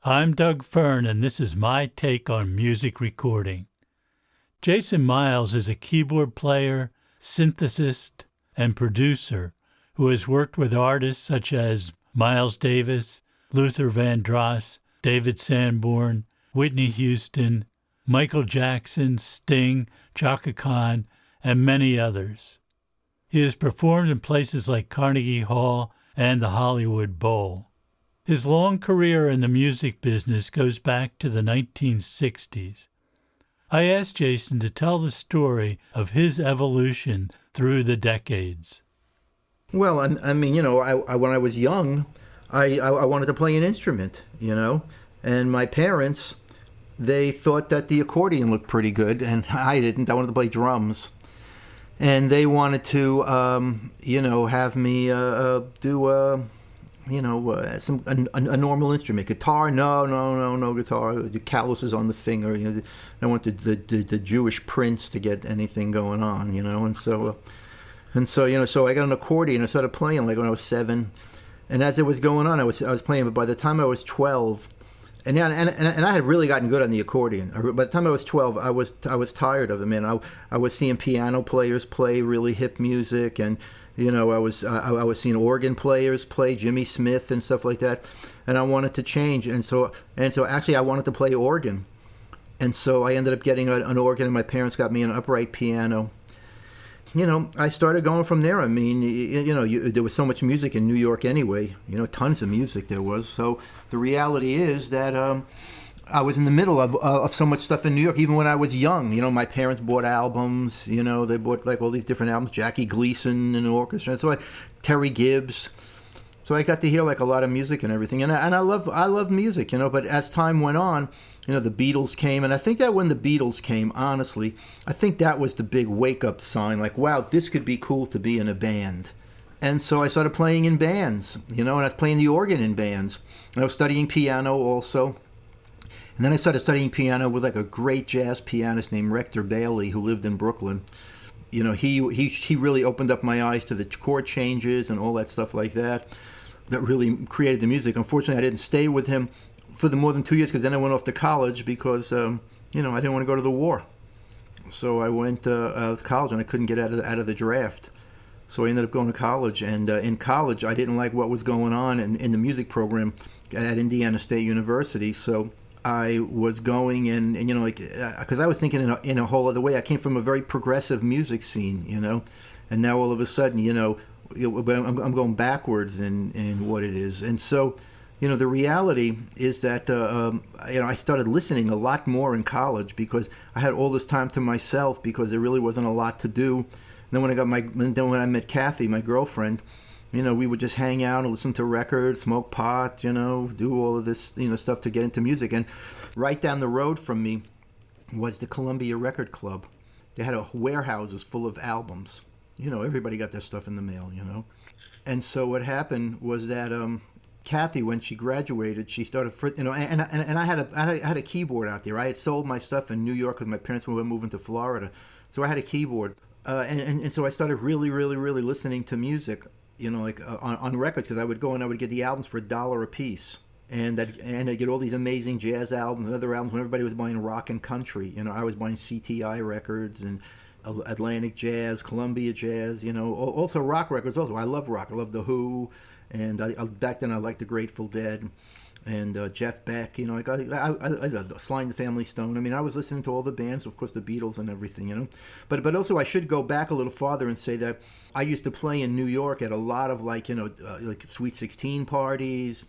I'm Doug Fern, and this is my take on music recording. Jason Miles is a keyboard player, synthesist, and producer who has worked with artists such as Miles Davis, Luther Vandross, David Sanborn, Whitney Houston, Michael Jackson, Sting, Chaka Chan, and many others. He has performed in places like Carnegie Hall and the Hollywood Bowl. His long career in the music business goes back to the 1960s. I asked Jason to tell the story of his evolution through the decades. Well, I mean, when I was young, I wanted to play an instrument, and my parents, they thought that the accordion looked pretty good, and I didn't. I wanted to play drums. And they wanted to, have me do, a normal instrument. Guitar, no guitar. The calluses on the finger. I wanted the Jewish prince to get anything going on, And so I got an accordion. I started playing like when I was 7, and as it was going on, I was playing. But by the time I was 12. And I had really gotten good on the accordion. By the time I was 12, I was tired of it, man. I was seeing piano players play really hip music, and I was seeing organ players play Jimmy Smith and stuff like that. And I wanted to change, and so actually I wanted to play organ, and so I ended up getting an organ, and my parents got me an upright piano. I started going from there. I mean, there was so much music in New York anyway. Tons of music there was. So the reality is that I was in the middle of so much stuff in New York, even when I was young. My parents bought albums. They bought like all these different albums. Jackie Gleason in the orchestra. So Terry Gibbs. So I got to hear like a lot of music and everything. And I love music. But as time went on, the Beatles came, and I think that when the Beatles came, honestly, I think that was the big wake-up sign, like, wow, this could be cool to be in a band. And so I started playing in bands, and I was playing the organ in bands. And I was studying piano also. And then I started studying piano with like a great jazz pianist named Rector Bailey, who lived in Brooklyn. He really opened up my eyes to the chord changes and all that stuff like that really created the music. Unfortunately, I didn't stay with him for the more than 2 years, because then I went off to college because I didn't want to go to the war. So I went to college, and I couldn't get out of the draft. So I ended up going to college, and in college I didn't like what was going on in the music program at Indiana State University. So I was going because I was thinking in a whole other way. I came from a very progressive music scene, and now all of a sudden, I'm going backwards in what it is, and so. The reality is that, I started listening a lot more in college because I had all this time to myself because there really wasn't a lot to do. And then when I met Kathy, my girlfriend, we would just hang out and listen to records, smoke pot, do all of this, stuff to get into music. And right down the road from me was the Columbia Record Club. They had warehouses full of albums. Everybody got their stuff in the mail, And so what happened was that, Kathy, when she graduated, she started, and I had a keyboard out there. I had sold my stuff in New York because my parents were moving to Florida, so I had a keyboard, and so I started really, really, really listening to music, on records, because I would go and I would get the albums for $1 a piece, and I'd get all these amazing jazz albums and other albums when everybody was buying rock and country. I was buying CTI records and Atlantic Jazz, Columbia Jazz, also rock records. Also, I love rock. I love The Who. And back then I liked the Grateful Dead and Jeff Beck, I Sly and the Family Stone. I mean, I was listening to all the bands, of course, the Beatles and everything, But also I should go back a little farther and say that I used to play in New York at a lot of like Sweet 16 parties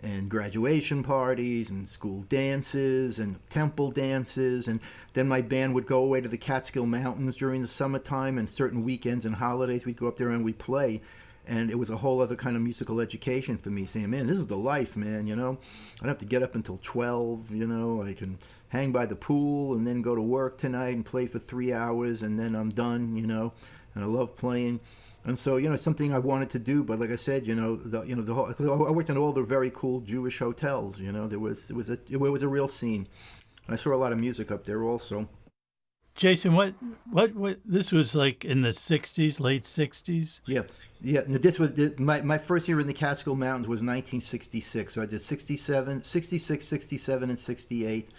and graduation parties and school dances and temple dances. And then my band would go away to the Catskill Mountains during the summertime, and certain weekends and holidays we'd go up there and we'd play. And it was a whole other kind of musical education for me, saying, man, this is the life, man, I don't have to get up until 12, I can hang by the pool and then go to work tonight and play for 3 hours, and then I'm done, and I love playing. And so, it's something I wanted to do, but like I said, the whole, I worked in all the very cool Jewish hotels, it was a real scene. I saw a lot of music up there also. Jason, what, this was like in the 60s, late 60s? Yeah. Yeah, this was my first year in the Catskill Mountains was 1966. So I did 67, 66, 67, and 68.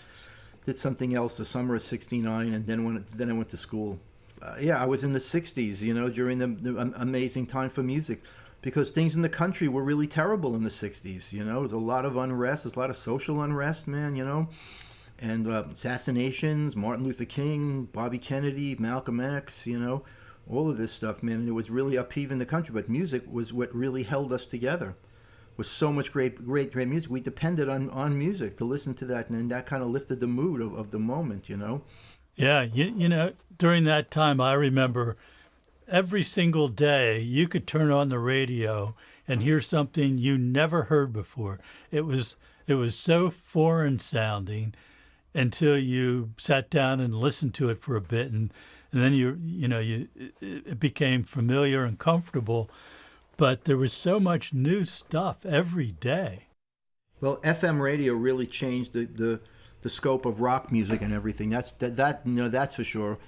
Did something else the summer of 69, and then I went to school. Yeah, I was in the 60s, during the amazing time for music, because things in the country were really terrible in the 60s. There was a lot of unrest, there's a lot of social unrest, man, and assassinations, Martin Luther King, Bobby Kennedy, Malcolm X, all of this stuff, man. And it was really upheaving the country, but music was what really held us together. Was so much great music. We depended on music to listen to that, and that kind of lifted the mood of the moment, Yeah, during that time, I remember every single day you could turn on the radio and hear something you never heard before. It was so foreign sounding until you sat down and listened to it for a bit, and then it became familiar and comfortable. But there was so much new stuff every day. Well, FM radio really changed the scope of rock music and everything. That's for sure.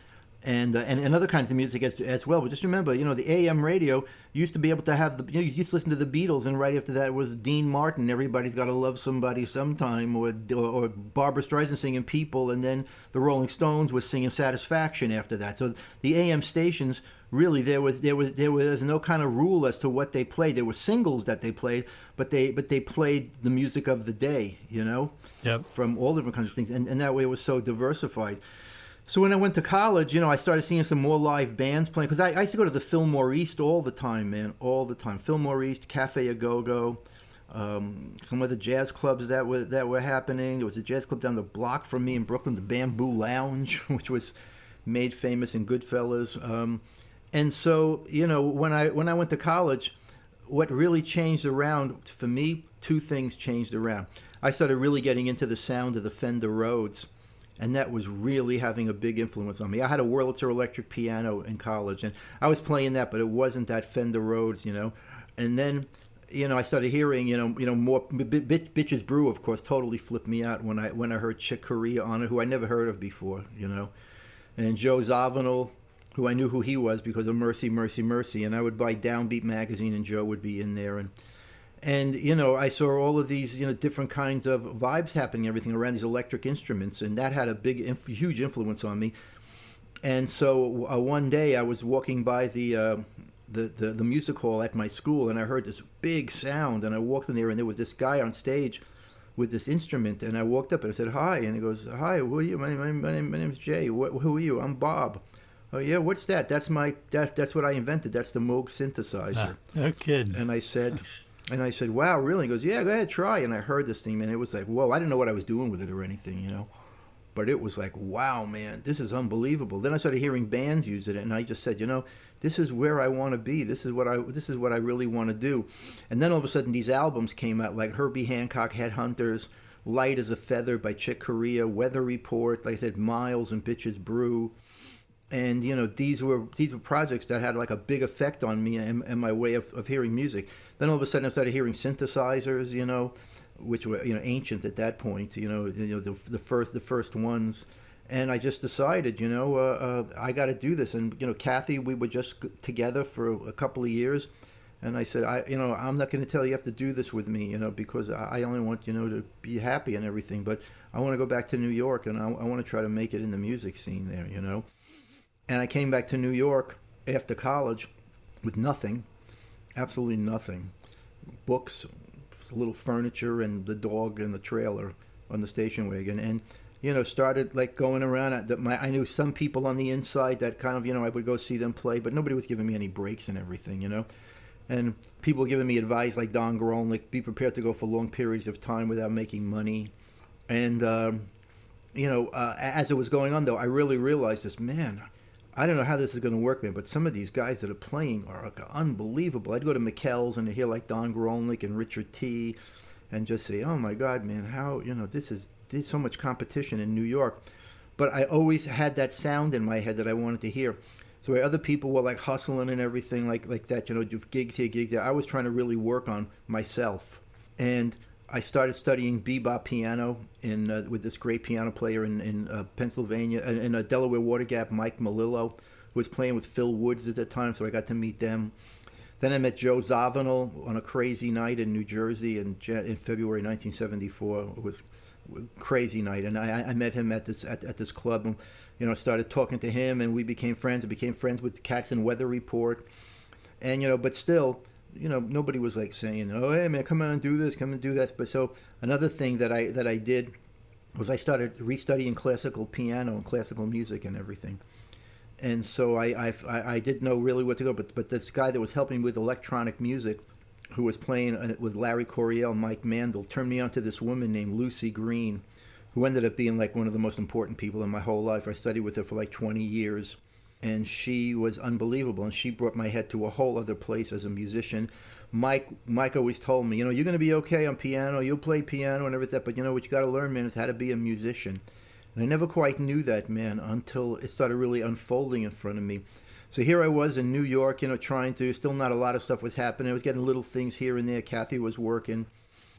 And other kinds of music as well. But just remember, the AM radio used to be able to have you used to listen to the Beatles, and right after that was Dean Martin. Everybody's got to love somebody sometime, or Barbra Streisand singing People, and then the Rolling Stones was singing Satisfaction after that. So the AM stations really there was no kind of rule as to what they played. There were singles that they played, but they played the music of the day, Yep. From all different kinds of things, and that way it was so diversified. So when I went to college, I started seeing some more live bands playing, because I used to go to the Fillmore East all the time, man, all the time. Fillmore East, Cafe A Go-Go, some of the jazz clubs that were happening. There was a jazz club down the block from me in Brooklyn, the Bamboo Lounge, which was made famous in Goodfellas. And so, when I went to college, what really changed around for me, two things changed around. I started really getting into the sound of the Fender Rhodes. And that was really having a big influence on me. I had a Wurlitzer electric piano in college, and I was playing that, but it wasn't that Fender Rhodes, And then, I started hearing, more Bitches Brew, of course, totally flipped me out when I heard Chick Corea on it, who I never heard of before, and Joe Zawinul, who I knew who he was because of Mercy, Mercy, Mercy, and I would buy Downbeat magazine, and Joe would be in there, and I saw all of these, different kinds of vibes happening, everything around these electric instruments, and that had a huge influence on me. And so one day I was walking by the music hall at my school, and I heard this big sound, and I walked in there, and there was this guy on stage with this instrument, and I walked up and I said, "Hi," and he goes, "Hi, who are you? My name is Jay. Who are you? I'm Bob." "Oh yeah, what's that?" That's what I invented. That's the Moog synthesizer. No kidding. And I said, "Wow, really?" He goes, "Yeah, go ahead, try." And I heard this thing, man. It was like, whoa, I didn't know what I was doing with it or anything, But it was like, wow, man, this is unbelievable. Then I started hearing bands using it, and I just said, this is where I want to be. This is what I really want to do. And then all of a sudden, these albums came out, like Herbie Hancock, Headhunters, Light as a Feather by Chick Corea, Weather Report, like I said, Miles and Bitches Brew. And, these were projects that had like a big effect on me and my way of hearing music. Then all of a sudden I started hearing synthesizers, which were, ancient at that point, the first ones. And I just decided, I got to do this. And, Kathy, we were just together for a couple of years. And I said, I'm not going to tell you have to do this with me, because I only want, to be happy and everything. But I want to go back to New York, and I want to try to make it in the music scene there, And I came back to New York after college with nothing, absolutely nothing. Books, a little furniture, and the dog and the trailer on the station wagon. And, started like going around. I knew some people on the inside that kind of, I would go see them play, but nobody was giving me any breaks and everything, And people giving me advice like Don Grohl, like be prepared to go for long periods of time without making money. And, as it was going on, though, I really realized this, man, I don't know how this is going to work, man, but some of these guys that are playing are like unbelievable. I'd go to McKell's and I'd hear like Don Grolnick and Richard T. and just say, oh my God, man, how, there's so much competition in New York. But I always had that sound in my head that I wanted to hear. So where other people were like hustling and everything like that, do gigs here, gigs there, I was trying to really work on myself. And I started studying bebop piano with this great piano player in Pennsylvania, in Delaware Water Gap, Mike Malillo, who was playing with Phil Woods at the time, so I got to meet them. Then I met Joe Zawinul on a crazy night in New Jersey in February 1974. It was a crazy night, and I met him at this club, and started talking to him, and we became friends. I became friends with Cats and Weather Report, and but still, nobody was like saying, "Oh, hey man, come on and do this, come and do that." But so another thing that I did was I started restudying classical piano and classical music and everything. And so I didn't know really what to go, but this guy that was helping me with electronic music, who was playing with Larry Coryell and Mike Mandel, turned me on to this woman named Lucy Green, who ended up being like one of the most important people in my whole life. I studied with her for like 20 years, and she was unbelievable, and she brought my head to a whole other place as a musician. Mike always told me, you're going to be okay on piano, you'll play piano and everything, but what you got to learn, man, is how to be a musician. And I never quite knew that, man, until it started really unfolding in front of me. So here I was in New York, trying to, still not a lot of stuff was happening. I was getting little things here and there. Kathy was working.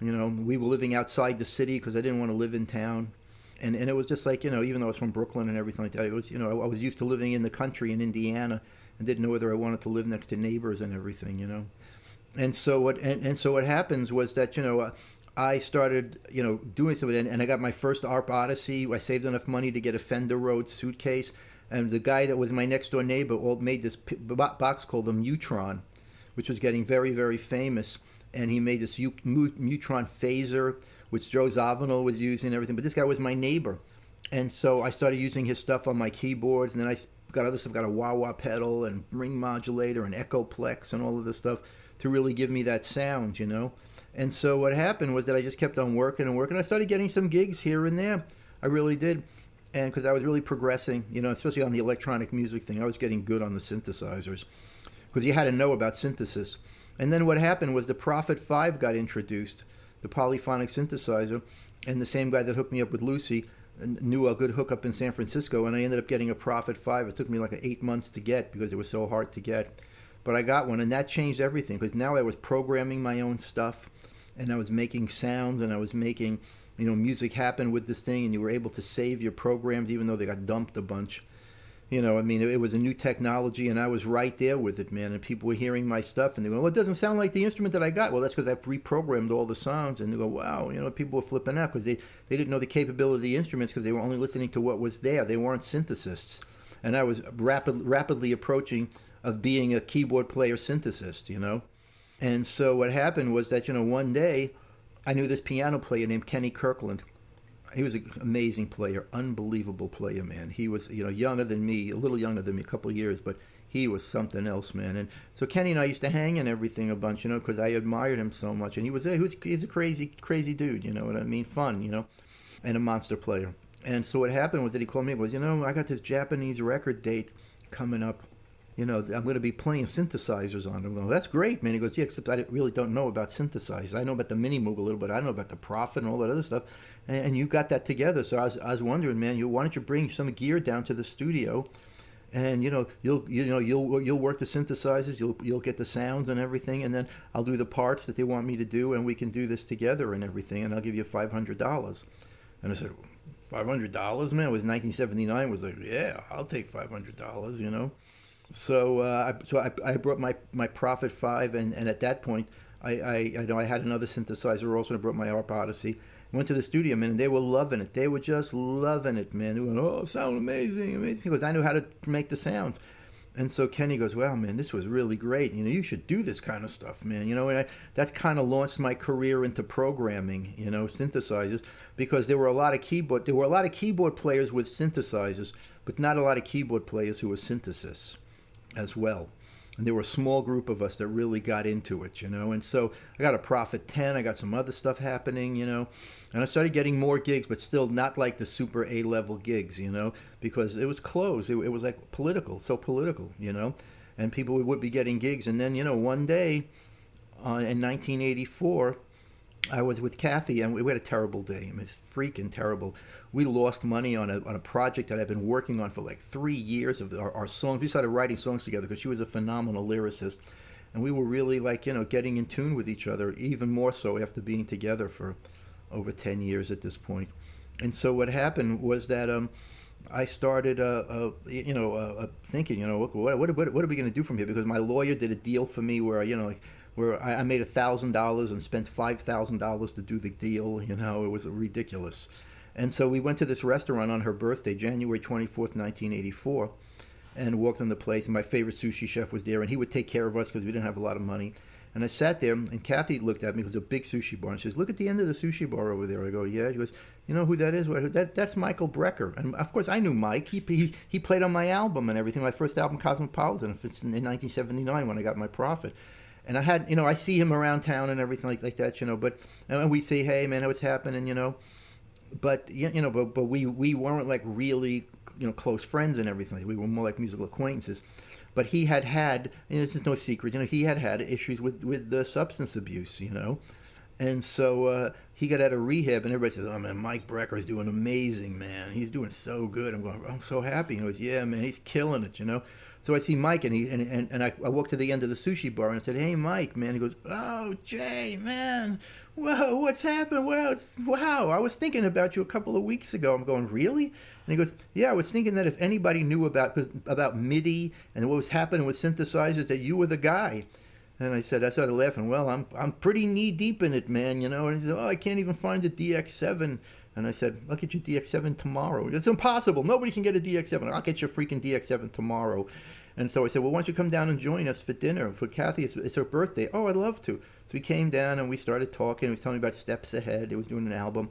We were living outside the city because I didn't want to live in town. And it was just like, even though I was from Brooklyn and everything like that, it was, I was used to living in the country in Indiana and didn't know whether I wanted to live next to neighbors and everything, And so what happens was that, I started, doing something, and I got my first ARP Odyssey. I saved enough money to get a Fender Rhodes suitcase, and the guy that was my next door neighbor made this box called the Mutron, which was getting very, very famous. And he made this Mutron phaser, which Joe Zawinul was using and everything. But this guy was my neighbor, and so I started using his stuff on my keyboards, and then I got other stuff, got a wah-wah pedal and ring modulator and Echoplex and all of this stuff to really give me that sound, And so what happened was that I just kept on working and working. I started getting some gigs here and there. I really did. And because I was really progressing, especially on the electronic music thing, I was getting good on the synthesizers because you had to know about synthesis. And then what happened was the Prophet 5 got introduced, the polyphonic synthesizer, and the same guy that hooked me up with Lucy knew a good hookup in San Francisco, and I ended up getting a Prophet 5. It took me like 8 months to get because it was so hard to get. But I got one, and that changed everything because now I was programming my own stuff, and I was making sounds, and I was making, music happen with this thing, and you were able to save your programs even though they got dumped a bunch. It was a new technology, and I was right there with it, man. And people were hearing my stuff, and they go, "Well, it doesn't sound like the instrument that I got." Well, that's because I've reprogrammed all the sounds, and they go, "Wow," people were flipping out because they didn't know the capability of the instruments because they were only listening to what was there. They weren't synthesists, and I was rapidly approaching of being a keyboard player synthesist, And so what happened was that, one day I knew this piano player named Kenny Kirkland. He was an amazing player, unbelievable player, man. He was, younger than me, a little younger than me, a couple of years, but he was something else, man. And so Kenny and I used to hang and everything a bunch, because I admired him so much. And he's a crazy, crazy dude, you know what I mean? Fun, and a monster player. And so what happened was that he called me and goes, I got this Japanese record date coming up. I'm going to be playing synthesizers on them. I'm going, that's great, man. He goes, yeah, except I really don't know about synthesizers. I know about the Mini Moog a little bit. I know about the Prophet and all that other stuff. And you got that together. So I was wondering, man, why don't you bring some gear down to the studio, and you'll work the synthesizers, you'll get the sounds and everything, and then I'll do the parts that they want me to do, and we can do this together and everything, and I'll give you $500. And I said, $500, man? It was 1979. It was like, yeah, I'll take $500, So I brought my Prophet 5, and at that point, I had another synthesizer also, and I brought my ARP Odyssey. Went to the studio, man, and they were loving it. They were just loving it, man. They were going, oh, sound amazing, amazing. Because I knew how to make the sounds. And so Kenny goes, wow, man, this was really great. You should do this kind of stuff, man. And that's kind of launched my career into programming, synthesizers, because there were a lot of keyboard players with synthesizers, but not a lot of keyboard players who were synthesists as well. And there were a small group of us that really got into it, And so I got a Prophet 10. I got some other stuff happening, And I started getting more gigs, but still not like the super A-level gigs, because it was closed. It was like so political, And people would be getting gigs. And then, one day in 1984, I was with Kathy, and we had a terrible day. I mean, it's freaking terrible. We lost money on a project that I've been working on for like 3 years of our songs. We started writing songs together because she was a phenomenal lyricist. And we were really like, getting in tune with each other, even more so after being together for over 10 years at this point. And so what happened was that I started, thinking, what are we going to do from here? Because my lawyer did a deal for me where, where I made $1,000 and spent $5,000 to do the deal. It was ridiculous. And so we went to this restaurant on her birthday, January 24th, 1984, and walked in the place. And my favorite sushi chef was there, and he would take care of us because we didn't have a lot of money. And I sat there, and Kathy looked at me, because it was a big sushi bar, and she says, "Look at the end of the sushi bar over there." I go, "Yeah." She goes, "You know who that is?" That's Michael Brecker. And of course, I knew Mike. He played on my album and everything, my first album, Cosmopolitan, it's in 1979 when I got my Prophet. And I had, I see him around town and everything like that, but and we'd say, "Hey, man, what's happening?" But but we weren't like really close friends and everything. We were more like musical acquaintances. But he had, this is no secret, he had issues with the substance abuse, and so he got out of rehab, and everybody says, "Oh man, Mike Brecker is doing amazing, man. He's doing so good." I'm going, "I'm so happy." He goes, "Yeah, man, he's killing it, So I see Mike, and I walked to the end of the sushi bar and I said, "Hey, Mike, man." He goes, "Oh, Jay, man, whoa, what's happened? Wow, I was thinking about you a couple of weeks ago." I'm going, "Really?" And he goes, "Yeah, I was thinking that if anybody knew about MIDI and what was happening with synthesizers, that you were the guy." And I started laughing. "Well, I'm pretty knee deep in it, man, And he said, "Oh, I can't even find the DX7." And I said, "I'll get your DX7 tomorrow." "It's impossible. Nobody can get a DX7. "I'll get your freaking DX7 tomorrow." And so I said, "Well, why don't you come down and join us for dinner for Kathy? It's her birthday." "Oh, I'd love to." So we came down and we started talking. He was telling me about Steps Ahead. He was doing an album.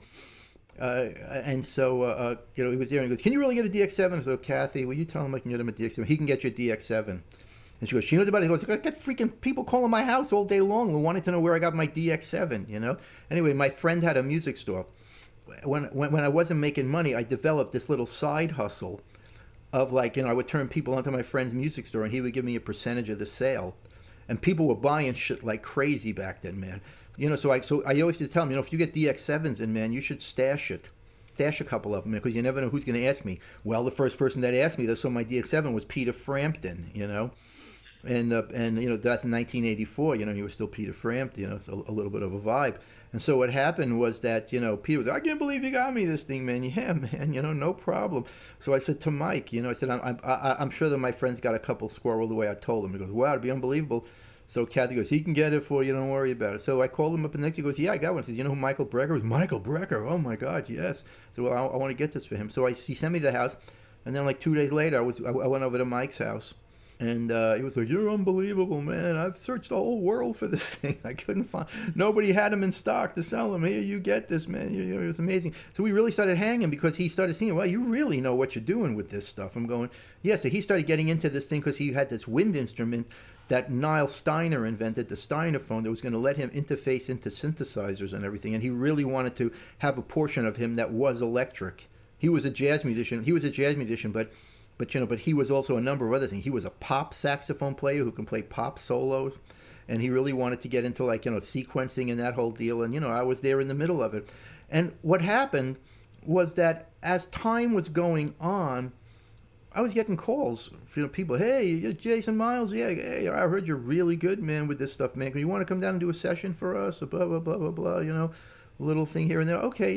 And so, he was there and he goes, "Can you really get a DX7? I said, "Kathy, will you tell him I can get him a DX7? He can get you a DX7. And she goes, "She knows about it." He goes, "I got freaking people calling my house all day long who wanted to know where I got my DX7, Anyway, my friend had a music store. When I wasn't making money, I developed this little side hustle of I would turn people onto my friend's music store, and he would give me a percentage of the sale. And people were buying shit like crazy back then, man. So I always just tell them, if you get DX7s in, man, you should stash a couple of them, because you never know who's going to ask me. Well, the first person that asked me that saw my DX7 was Peter Frampton, And that's in 1984. He was still Peter Frampton. It's a little bit of a vibe. And so what happened was that Peter was, "I can't believe you got me this thing, man." "Yeah, man. No problem." So I said to Mike, I said, I'm sure that my friend's got a couple squirreled away. I told him. He goes, "Wow, it'd be unbelievable." So Kathy goes, "He can get it for you. Don't worry about it." So I called him up, and next he goes, "Yeah, I got one." He says, "You know who Michael Brecker is?" "Michael Brecker? Oh my God, yes." So I want to get this for him. So he sent me to the house, and then like 2 days later, I went over to Mike's house. And he was like, "You're unbelievable, man. I've searched the whole world for this thing. I couldn't find. Nobody had them in stock to sell them. Here, you get this, man. It was amazing." So we really started hanging because he started seeing, "Well, you really know what you're doing with this stuff." I'm going, "Yeah." So he started getting into this thing because he had this wind instrument that Niall Steiner invented, the Steiner phone, that was going to let him interface into synthesizers and everything. And he really wanted to have a portion of him that was electric. He was a jazz musician, but he was also a number of other things. He was a pop saxophone player who can play pop solos, and he really wanted to get into sequencing and that whole deal. And I was there in the middle of it. And what happened was that as time was going on, I was getting calls from people. "Hey, Jason Miles, yeah, hey, I heard you're really good, man, with this stuff, man. You want to come down and do a session for us? Blah blah blah blah blah. A little thing here and there. Okay,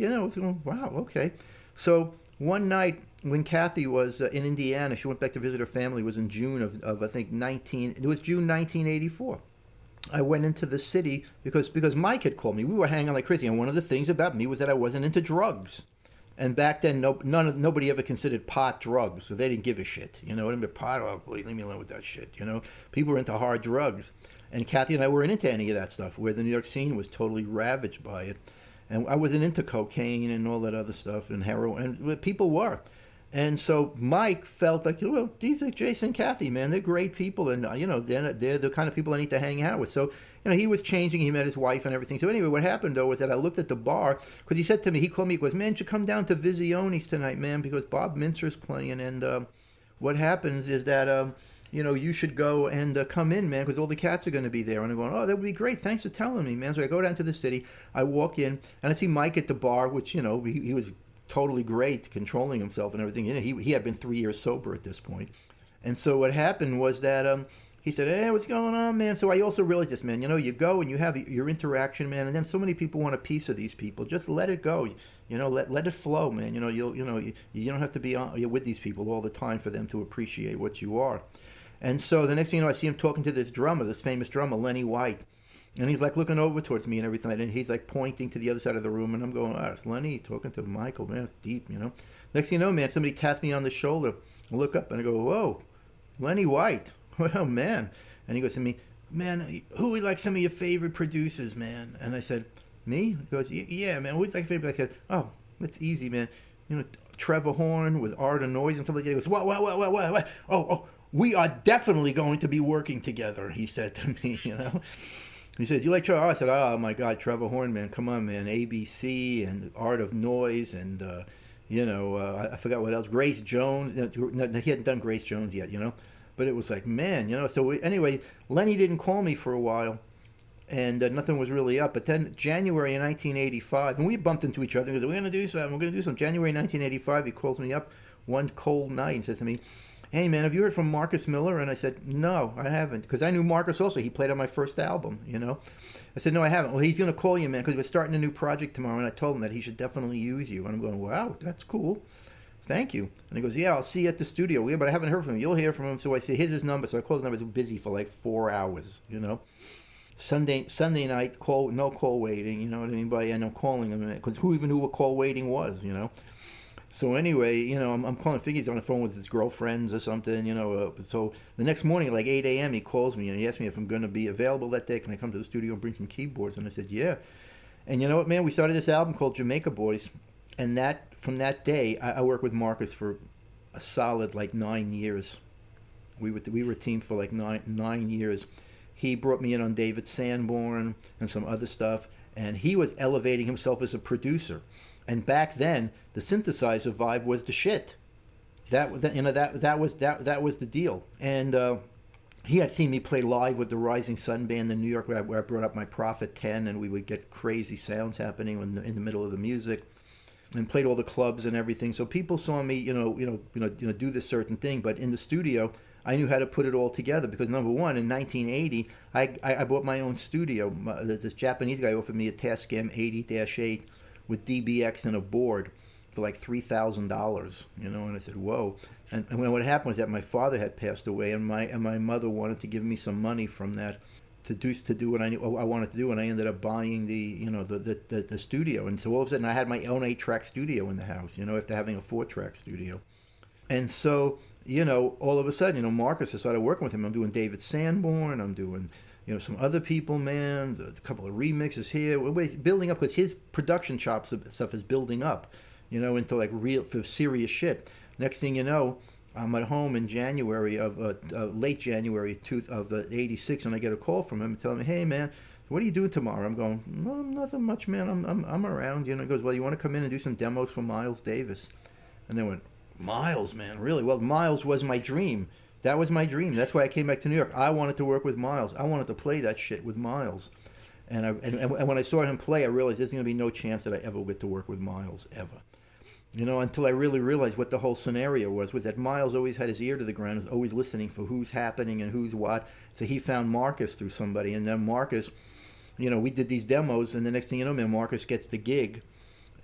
wow, okay." So one night, when Kathy was in Indiana, she went back to visit her family. It was in June of I think June 1984. I went into the city because Mike had called me. We were hanging like crazy, and one of the things about me was that I wasn't into drugs. And back then, nobody ever considered pot drugs, so they didn't give a shit. Pot, oh, please, leave me alone with that shit. People were into hard drugs, and Kathy and I weren't into any of that stuff. Where the New York scene was totally ravaged by it, and I wasn't into cocaine and all that other stuff and heroin, and people were. And so Mike felt like, well, these are Jason and Kathy, man. They're great people, and they're the kind of people I need to hang out with. So he was changing. He met his wife and everything. So anyway, what happened though was that I looked at the bar, because he said to me, he called me, he goes, "Man, you should come down to Visioni's tonight, man, because Bob Mintzer's playing, and what happens is that you should go and come in, man, because all the cats are going to be there." And I'm going, "Oh, that would be great. Thanks for telling me, man." So I go down to the city. I walk in, and I see Mike at the bar, which he was totally great, controlling himself and everything. He had been 3 years sober at this point. And so what happened was that he said, hey, what's going on, man? So I also realized this, man. You go and you have your interaction, man, and then so many people want a piece of these people. Just let it go. Let it flow, man. You don't have to be you're with these people all the time for them to appreciate what you are. And so the next thing you know, I see him talking to this drummer, this famous drummer, Lenny White. And he's like looking over towards me and everything. And he's like pointing to the other side of the room. And I'm going, it's Lenny talking to Michael, man. It's deep, Next thing you know, man, somebody taps me on the shoulder. I look up and I go, whoa, Lenny White. Well, man. And he goes to me, man, who is like some of your favorite producers, man? And I said, me? He goes, yeah, man. Who's like favorite? I said, oh, that's easy, man. Trevor Horn with Art of Noise and stuff like that. He goes, what? Oh, we are definitely going to be working together, he said to me, He said, you like Trevor? I said, oh, my God, Trevor Horn, man. Come on, man. ABC and Art of Noise and, I forgot what else. Grace Jones. He hadn't done Grace Jones yet, But it was like, man, So anyway, Lenny didn't call me for a while. And nothing was really up. But then January in 1985, and we bumped into each other. He goes, we're going to do something. January 1985, he calls me up one cold night and says to me, hey, man, have you heard from Marcus Miller? And I said, no, I haven't. Because I knew Marcus also. He played on my first album, I said, no, I haven't. Well, he's going to call you, man, because we're starting a new project tomorrow. And I told him that he should definitely use you. And I'm going, wow, that's cool. Thank you. And he goes, yeah, I'll see you at the studio. Yeah, but I haven't heard from him. You'll hear from him. So I say, here's his number. So I called his number. He was busy for like 4 hours, Sunday night, no call waiting, you know what I mean? And I'm calling him, because who even knew what call waiting was, So anyway, I'm calling Figgy's on the phone with his girlfriends or something, So the next morning, like 8 a.m., he calls me and he asked me if I'm going to be available that day. Can I come to the studio and bring some keyboards? And I said, yeah. And you know what, man? We started this album called Jamaica Boys. And from that day, I worked with Marcus for a solid, 9 years. We were a team for 9 years. He brought me in on David Sanborn and some other stuff. And he was elevating himself as a producer. And back then, the synthesizer vibe was the shit. That was the deal. And he had seen me play live with the Rising Sun Band in New York, where I brought up my Prophet 10, and we would get crazy sounds happening in the middle of the music, and played all the clubs and everything. So people saw me, do this certain thing. But in the studio, I knew how to put it all together because, number one, in 1980, I bought my own studio. This Japanese guy offered me a Tascam 80-8 with DBX and a board for like $3,000, and I said, whoa. And what happened was that my father had passed away, and my mother wanted to give me some money from that to do what I wanted to do, and I ended up buying the studio. And so all of a sudden I had my own 8-track studio in the house, after having a 4-track studio. And so, all of a sudden, Marcus, I started working with him. I'm doing David Sanborn, I'm doing some other people, man, a couple of remixes here. We're building up, because his production chops stuff is building up, into like real, for serious shit. Next thing you know, I'm at home in January late January of '86, and I get a call from him telling me, hey, man, what are you doing tomorrow? I'm going, no, nothing much, man. I'm around. He goes, well, you want to come in and do some demos for Miles Davis? And I went, Miles, man, really? Well, Miles was my dream. That was my dream. That's why I came back to New York. I wanted to work with Miles. I wanted to play that shit with Miles. And when I saw him play, I realized there's going to be no chance that I ever get to work with Miles, ever. Until I really realized what the whole scenario was that Miles always had his ear to the ground, was always listening for who's happening and who's what. So he found Marcus through somebody. And then Marcus, we did these demos, and the next thing you know, man, Marcus gets the gig.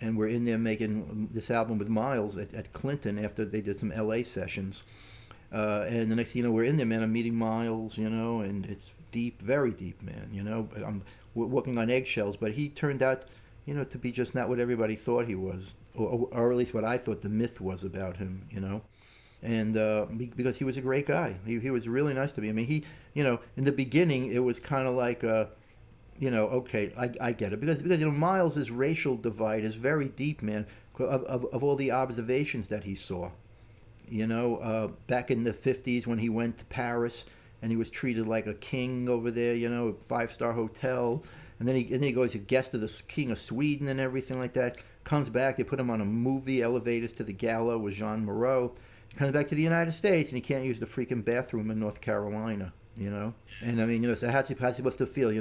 And we're in there making this album with Miles at Clinton after they did some LA sessions. And the next thing you know, we're in there, man. I'm meeting Miles, and it's deep, very deep, man. I'm walking on eggshells, but he turned out, to be just not what everybody thought he was, or at least what I thought the myth was about him, And because he was a great guy, he was really nice to me. I mean, he, in the beginning, it was kind of like, okay, I get it, because Miles' racial divide is very deep, man, of all the observations that he saw. Back in the 50s when he went to Paris and he was treated like a king over there, 5-star hotel. And then he goes a guest of the King of Sweden and everything like that. Comes back, they put him on a movie, Elevators to the Gala with Jean Moreau. He comes back to the United States and he can't use the freaking bathroom in North Carolina, And I mean, so how's he supposed to feel,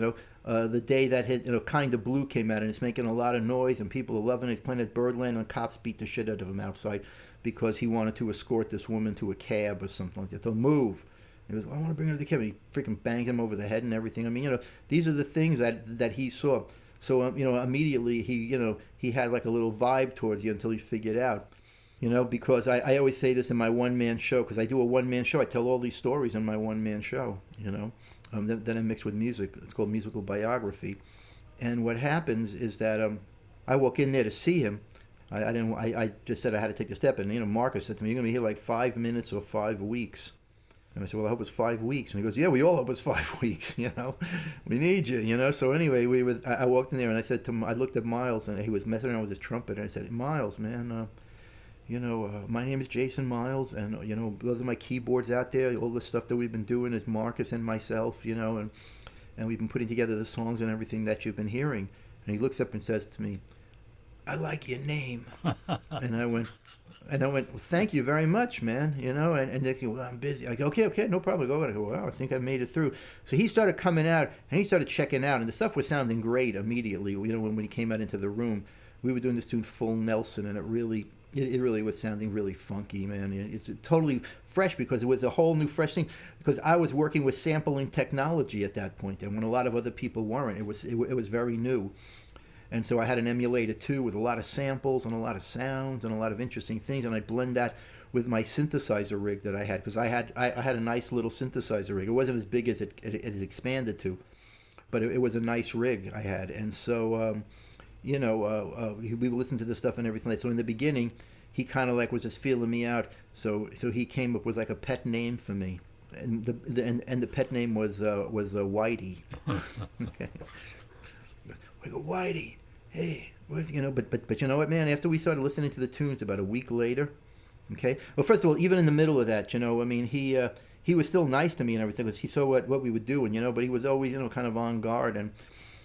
the day that his, Kind of Blue came out and it's making a lot of noise and people are loving it. He's playing at Birdland and cops beat the shit out of him outside because he wanted to escort this woman to a cab or something like that. To move. He goes, well, I want to bring her to the cabin. He freaking banged him over the head and everything. I mean, these are the things that he saw. So, immediately he had like a little vibe towards you until he figured out, because I always say this in my one-man show, because I do a one-man show. I tell all these stories in my one-man show, then I mix with music. It's called musical biography. And what happens is that I walk in there to see him. I just said I had to take the step, and Marcus said to me, "You're gonna be here like 5 minutes or 5 weeks." And I said, "Well, I hope it's 5 weeks." And he goes, "Yeah, we all hope it's 5 weeks. We need you. So anyway, I walked in there and I said to him, I looked at Miles, and he was messing around with his trumpet, and I said, "Miles, man, my name is Jason Miles, and those are my keyboards out there. All the stuff that we've been doing is Marcus and myself, and we've been putting together the songs and everything that you've been hearing." And he looks up and says to me, "I like your name." And I went, well, "Thank you very much, man." And they go, "Well, I'm busy." I go, okay, no problem. I go, "Wow, I think I made it through." So he started coming out, and he started checking out, and the stuff was sounding great immediately. When he came out into the room, we were doing this tune full Nelson, and it really was sounding really funky, man. It's totally fresh because it was a whole new fresh thing, because I was working with sampling technology at that point, and when a lot of other people weren't, it was very new. And so I had an emulator too, with a lot of samples and a lot of sounds and a lot of interesting things, and I blend that with my synthesizer rig that I had, because I had a nice little synthesizer rig. It wasn't as big as it expanded to, but it was a nice rig I had. And so we would listen to this stuff and everything. So in the beginning, he kind of like was just feeling me out. So he came up with like a pet name for me, and the pet name was Whitey. Okay. I go, "Whitey, hey, but you know what, man? After we started listening to the tunes, about a week later, okay. Well, first of all, even in the middle of that, he was still nice to me and everything, because he saw what we were doing, but he was always kind of on guard, and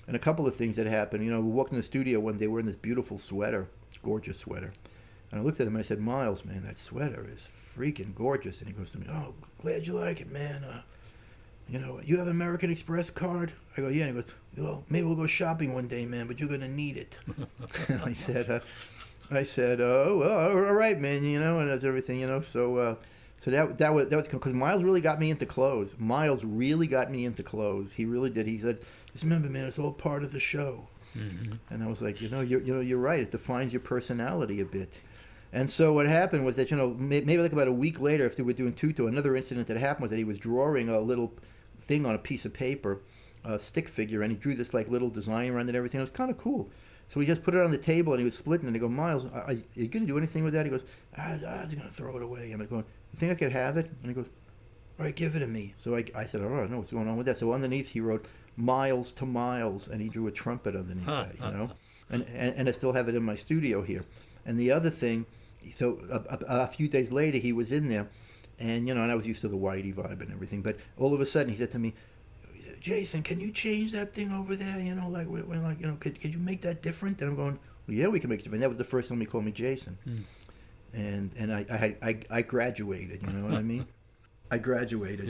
a couple of things that happened. We walked in the studio one day wearing this beautiful sweater, gorgeous sweater, and I looked at him and I said, "Miles, man, that sweater is freaking gorgeous." And he goes to me, "Oh, glad you like it, man. You have an American Express card?" I go, "Yeah." And he goes, "Well, maybe we'll go shopping one day, man, but you're going to need it." And I said, "Oh, well, all right, man, and that's everything, So that was because Miles really got me into clothes. He really did. He said, "Just remember, man, it's all part of the show." Mm-hmm. And I was like, you're right. It defines your personality a bit. And so what happened was that, maybe like about a week later, after we were doing Tutu, another incident that happened was that he was drawing a little thing on a piece of paper, a stick figure, and he drew this like little design around it and everything. It was kind of cool. So we just put it on the table, and he was splitting, and I go, "Miles, are you going to do anything with that?" He goes, I was going to throw it away. And I go, "You think I could have it?" And he goes, "All right, give it to me." So I said, "All right, I know what's going on with that." So underneath he wrote "Miles to Miles," and he drew a trumpet underneath that, And I still have it in my studio here. And the other thing, so a few days later he was in there, and and I was used to the Whitey vibe and everything, but all of a sudden he said to me, "Jason, can you change that thing over there? Could you make that different?" And I'm going, "Well, yeah, we can make it different." That was the first time he called me Jason. And I graduated, you know what I mean? I graduated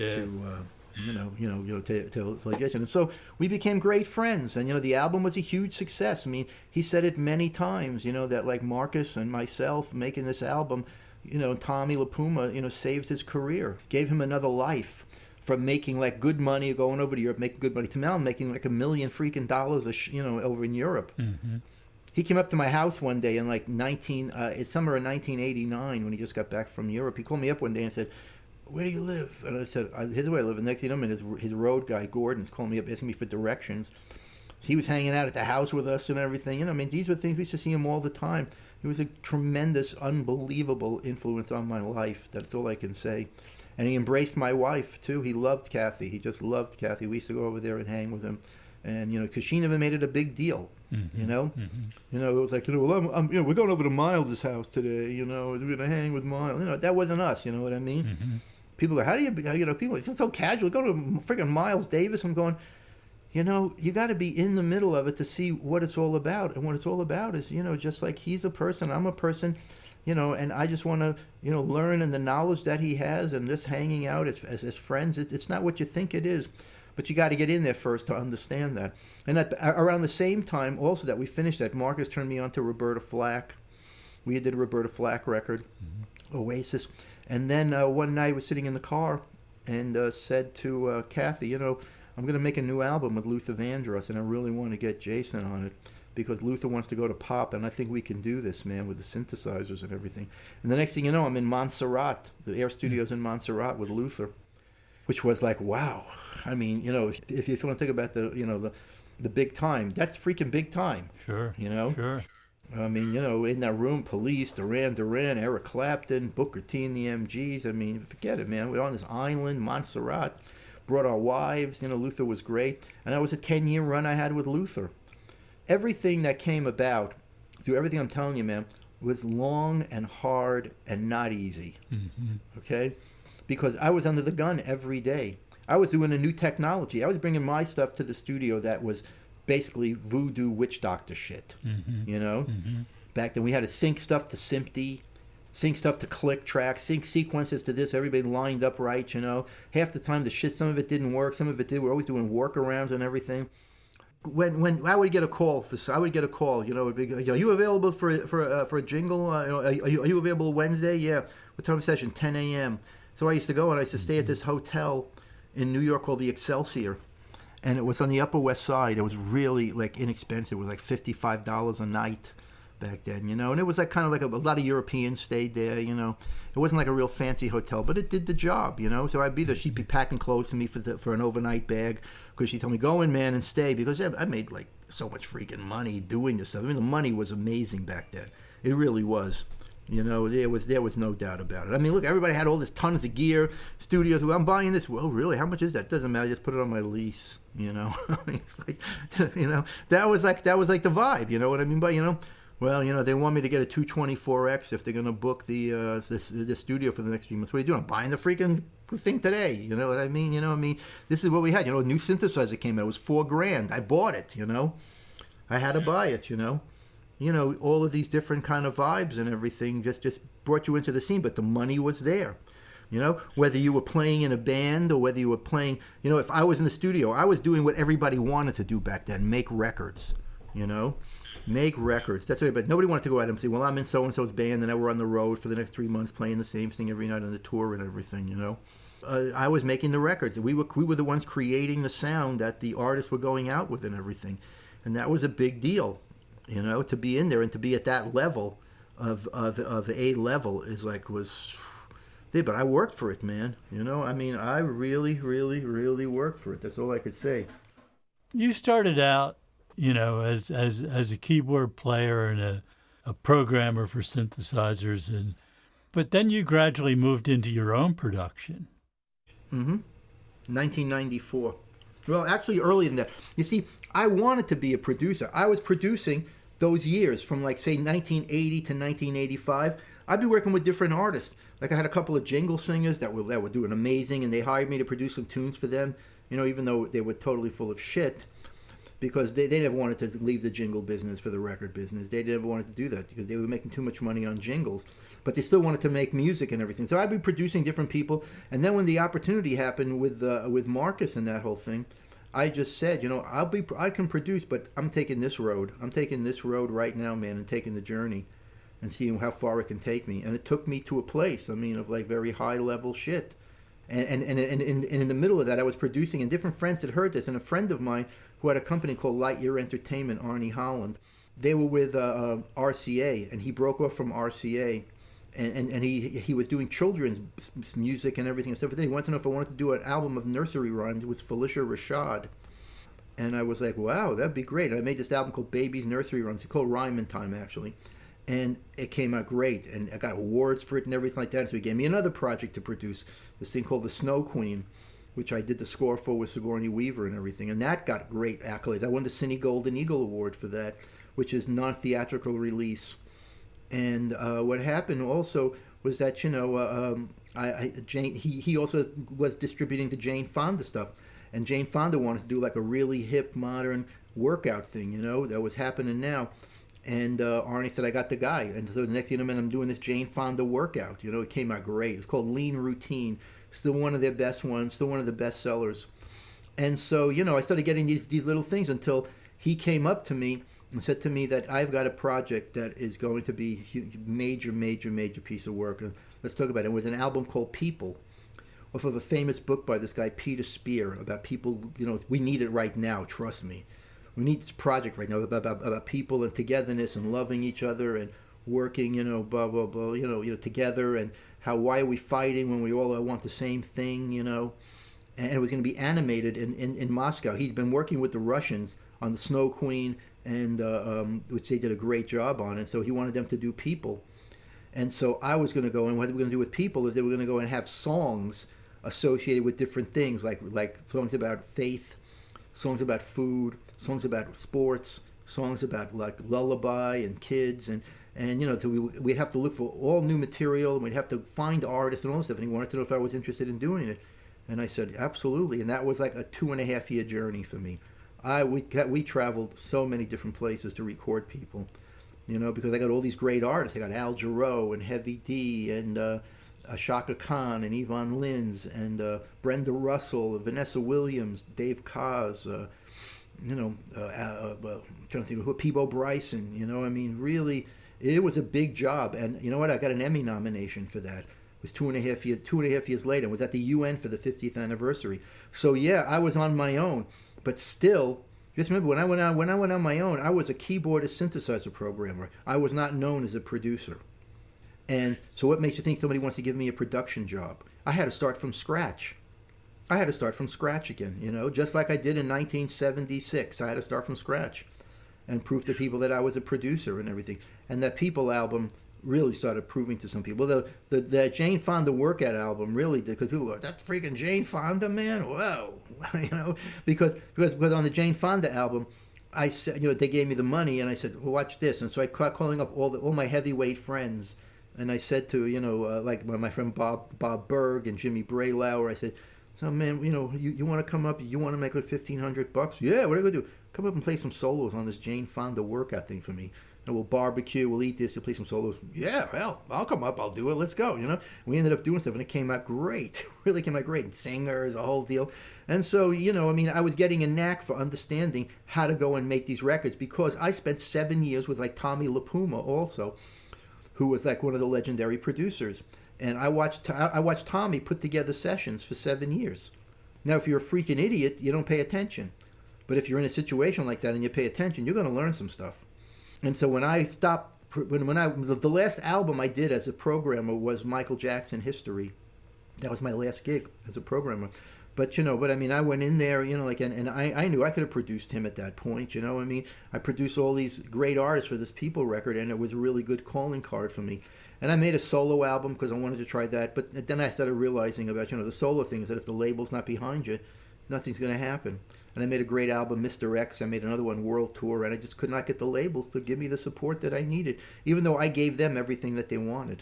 to like Jason. And so we became great friends, and the album was a huge success. I mean, he said it many times, that like Marcus and myself making this album, Tommy LaPuma, saved his career, gave him another life, from making like good money, going over to Europe, making good money, to now making like $1 million freaking dollars, over in Europe. Mm-hmm. He came up to my house one day in like it's summer of 1989 when he just got back from Europe. He called me up one day and said, "Where do you live?" And I said, "Here's where I live." And next thing you know, his road guy, Gordon's calling me up, asking me for directions. So he was hanging out at the house with us and everything. I mean, these were things we used to see him all the time. He was a tremendous, unbelievable influence on my life. That's all I can say. And he embraced my wife, too. He loved Kathy. He just loved Kathy. We used to go over there and hang with him. And, because she never made it a big deal, Mm-hmm. It was like, well, we're going over to Miles' house today, we're going to hang with Miles. That wasn't us, you know what I mean? Mm-hmm. People go, how do you, people, it's so casual. Go to freaking Miles Davis. I'm going, you got to be in the middle of it to see what it's all about. And what it's all about is, just like he's a person, I'm a person, and I just want to, learn and the knowledge that he has, and just hanging out as friends. It's not what you think it is. But you got to get in there first to understand that. And around the same time, also, that we finished that, Marcus turned me on to Roberta Flack. We did a Roberta Flack record, mm-hmm. Oasis. And then one night I was sitting in the car, and said to Kathy, you know, I'm going to make a new album with Luther Vandross, and I really want to get Jason on it because Luther wants to go to pop, and I think we can do this, man, with the synthesizers and everything. And the next thing you know, I'm in Montserrat, the Air Studios in Montserrat with Luther, which was like, wow. I mean, you know, if you want to think about the big time, that's freaking big time. Sure. You know? Sure. I mean, you know, in that room, Police, Duran Duran, Eric Clapton, Booker T and the MGs. I mean, forget it, man. We're on this island, Montserrat, brought our wives. You know, Luther was great. And that was a 10-year run I had with Luther. Everything that came about, through everything I'm telling you, man, was long and hard and not easy. Mm-hmm. Okay? Because I was under the gun every day. I was doing a new technology. I was bringing my stuff to the studio that was basically voodoo witch doctor shit. Mm-hmm. You know? Mm-hmm. Back then we had to sync stuff to SMPTE, sync stuff to click tracks, sync sequences to this, everybody lined up right, you know? Half the time the shit, some of it didn't work, some of it did. We're always doing workarounds and everything. When I would get a call, you know, it'd be, are you available for a jingle? Are you available Wednesday? Yeah. What time of session? 10 a.m. So I used to go and I used to stay at this hotel in New York called the Excelsior, and it was on the Upper West Side. It was really like inexpensive. It was like $55 a night back then, you know, and it was like kind of like a lot of Europeans stayed there, you know. It wasn't like a real fancy hotel, but it did the job, you know. So I'd be there. She'd be packing clothes for me for an overnight bag because she told me, go in, man, and stay, because I made like so much freaking money doing this stuff. I mean, the money was amazing back then. It really was. You know, there was no doubt about it. I mean, look, everybody had all this tons of gear, studios. Well, I'm buying this. Well, really, how much is that? Doesn't matter. Just put it on my lease. You know, I mean, it's like, you know, that was like the vibe. You know what I mean? But you know, well, you know, they want me to get a 224X if they're going to book the studio for the next few months. What are you doing? I'm buying the freaking thing today. You know what I mean? You know, I mean, this is what we had. You know, a new synthesizer came out. It was $4,000. I bought it. You know, I had to buy it. You know, all of these different kind of vibes and everything just brought you into the scene, but the money was there. You know, whether you were playing in a band or whether you were playing, you know, if I was in the studio, I was doing what everybody wanted to do back then, make records, you know, make records. That's what, but nobody wanted to go out and say, well, I'm in so-and-so's band and now we're on the road for the next 3 months playing the same thing every night on the tour and everything, you know. I was making the records. We were the ones creating the sound that the artists were going out with and everything. And that was a big deal. You know, to be in there and to be at that level of a level is like was, but I worked for it, man. You know, I mean, I really, really, really worked for it. That's all I could say. You started out, you know, as a keyboard player and a programmer for synthesizers, but then you gradually moved into your own production. 1994. Well, actually earlier than that. You see, I wanted to be a producer. I was producing those years from like, say, 1980 to 1985. I'd be working with different artists. Like I had a couple of jingle singers that were doing amazing, and they hired me to produce some tunes for them, you know, even though they were totally full of shit, because they never wanted to leave the jingle business for the record business. They never wanted to do that because they were making too much money on jingles. But they still wanted to make music and everything. So I'd be producing different people. And then when the opportunity happened with Marcus and that whole thing, I just said, you know, I can produce, but I'm taking this road. I'm taking this road right now, man, and taking the journey and seeing how far it can take me. And it took me to a place, I mean, of like very high level shit. And in the middle of that, I was producing, and different friends had heard this. And a friend of mine who had a company called Lightyear Entertainment, Arnie Holland, they were with RCA, and he broke off from RCA. And he was doing children's music and everything and stuff. But then he wanted to know if I wanted to do an album of nursery rhymes with Felicia Rashad. And I was like, wow, that'd be great. And I made this album called Baby's Nursery Rhymes. It's called Rhyme Time, actually. And it came out great. And I got awards for it and everything like that. So he gave me another project to produce, this thing called The Snow Queen, which I did the score for with Sigourney Weaver and everything. And that got great accolades. I won the Cine Golden Eagle Award for that, which is non-theatrical release. And what happened also was that, you know, he also was distributing the Jane Fonda stuff. And Jane Fonda wanted to do like a really hip, modern workout thing, you know, that was happening now. And Arnie said, I got the guy. And so the next thing you know, I'm doing this Jane Fonda workout. You know, it came out great. It's called Lean Routine. Still one of their best ones, still one of the best sellers. And so, you know, I started getting these little things until he came up to me and said to me that I've got a project that is going to be a major piece of work. And let's talk about it. It was an album called People, off of a famous book by this guy Peter Spear about people. We need it right now. Trust me, we need this project right now about people and togetherness and loving each other and working. Blah blah blah. Together, and why are we fighting when we all want the same thing? And it was going to be animated in Moscow. He'd been working with the Russians on the Snow Queen, and which they did a great job on. And so he wanted them to do People. And so I was going to go, and what they were going to do with People is they were going to go and have songs associated with different things, like songs about faith, songs about food, songs about sports, songs about like lullaby and kids, and so we'd have to look for all new material, and we'd have to find artists and all this stuff. And he wanted to know if I was interested in doing it. And I said, absolutely. And that was like a 2.5-year journey for me. We traveled so many different places to record People, because I got all these great artists. I got Al Jarreau and Heavy D and Chaka Khan and Yvonne Lins and Brenda Russell, Vanessa Williams, Dave Koz, trying to think of Peebo Bryson. Really, it was a big job. And you know what? I got an Emmy nomination for that. It was 2.5 years later, and was at the UN for the 50th anniversary. So yeah, I was on my own, but still, just remember when I went on my own, I was a keyboardist synthesizer programmer. I was not known as a producer. And so what makes you think somebody wants to give me a production job? I had to start from scratch. Again, just like I did in 1976. I had to start from scratch and prove to people that I was a producer and everything. And that People album really started proving to some people. The Jane Fonda Workout album really did, because people go, that's freaking Jane Fonda, man. Whoa. Because on the Jane Fonda album, I said, they gave me the money, and I said, well, watch this. And so I caught calling up all my heavyweight friends, and I said to, like my friend Bob Berg and Jimmy Braylauer, I said, so man, you want to come up, you want to make like $1,500? Yeah, what are you going to do? Come up and play some solos on this Jane Fonda Workout thing for me. And we'll barbecue, we'll eat this, you'll play some solos. Yeah, well, I'll come up, I'll do it, let's go, We ended up doing stuff, and it came out great. Really came out great. And singers, a whole deal. And so, I was getting a knack for understanding how to go and make these records, because I spent 7 years with, like, Tommy LaPuma also, who was, like, one of the legendary producers. And I watched Tommy put together sessions for 7 years. Now, if you're a freaking idiot, you don't pay attention. But if you're in a situation like that and you pay attention, you're going to learn some stuff. And so when I stopped, the last album I did as a programmer was Michael Jackson History. That was my last gig as a programmer. But, I went in there, and I knew I could have produced him at that point, I produced all these great artists for this People record, and it was a really good calling card for me. And I made a solo album because I wanted to try that. But then I started realizing about, the solo thing is that if the label's not behind you, nothing's going to happen. And I made a great album, Mr. X. I made another one, World Tour, and I just could not get the labels to give me the support that I needed, even though I gave them everything that they wanted.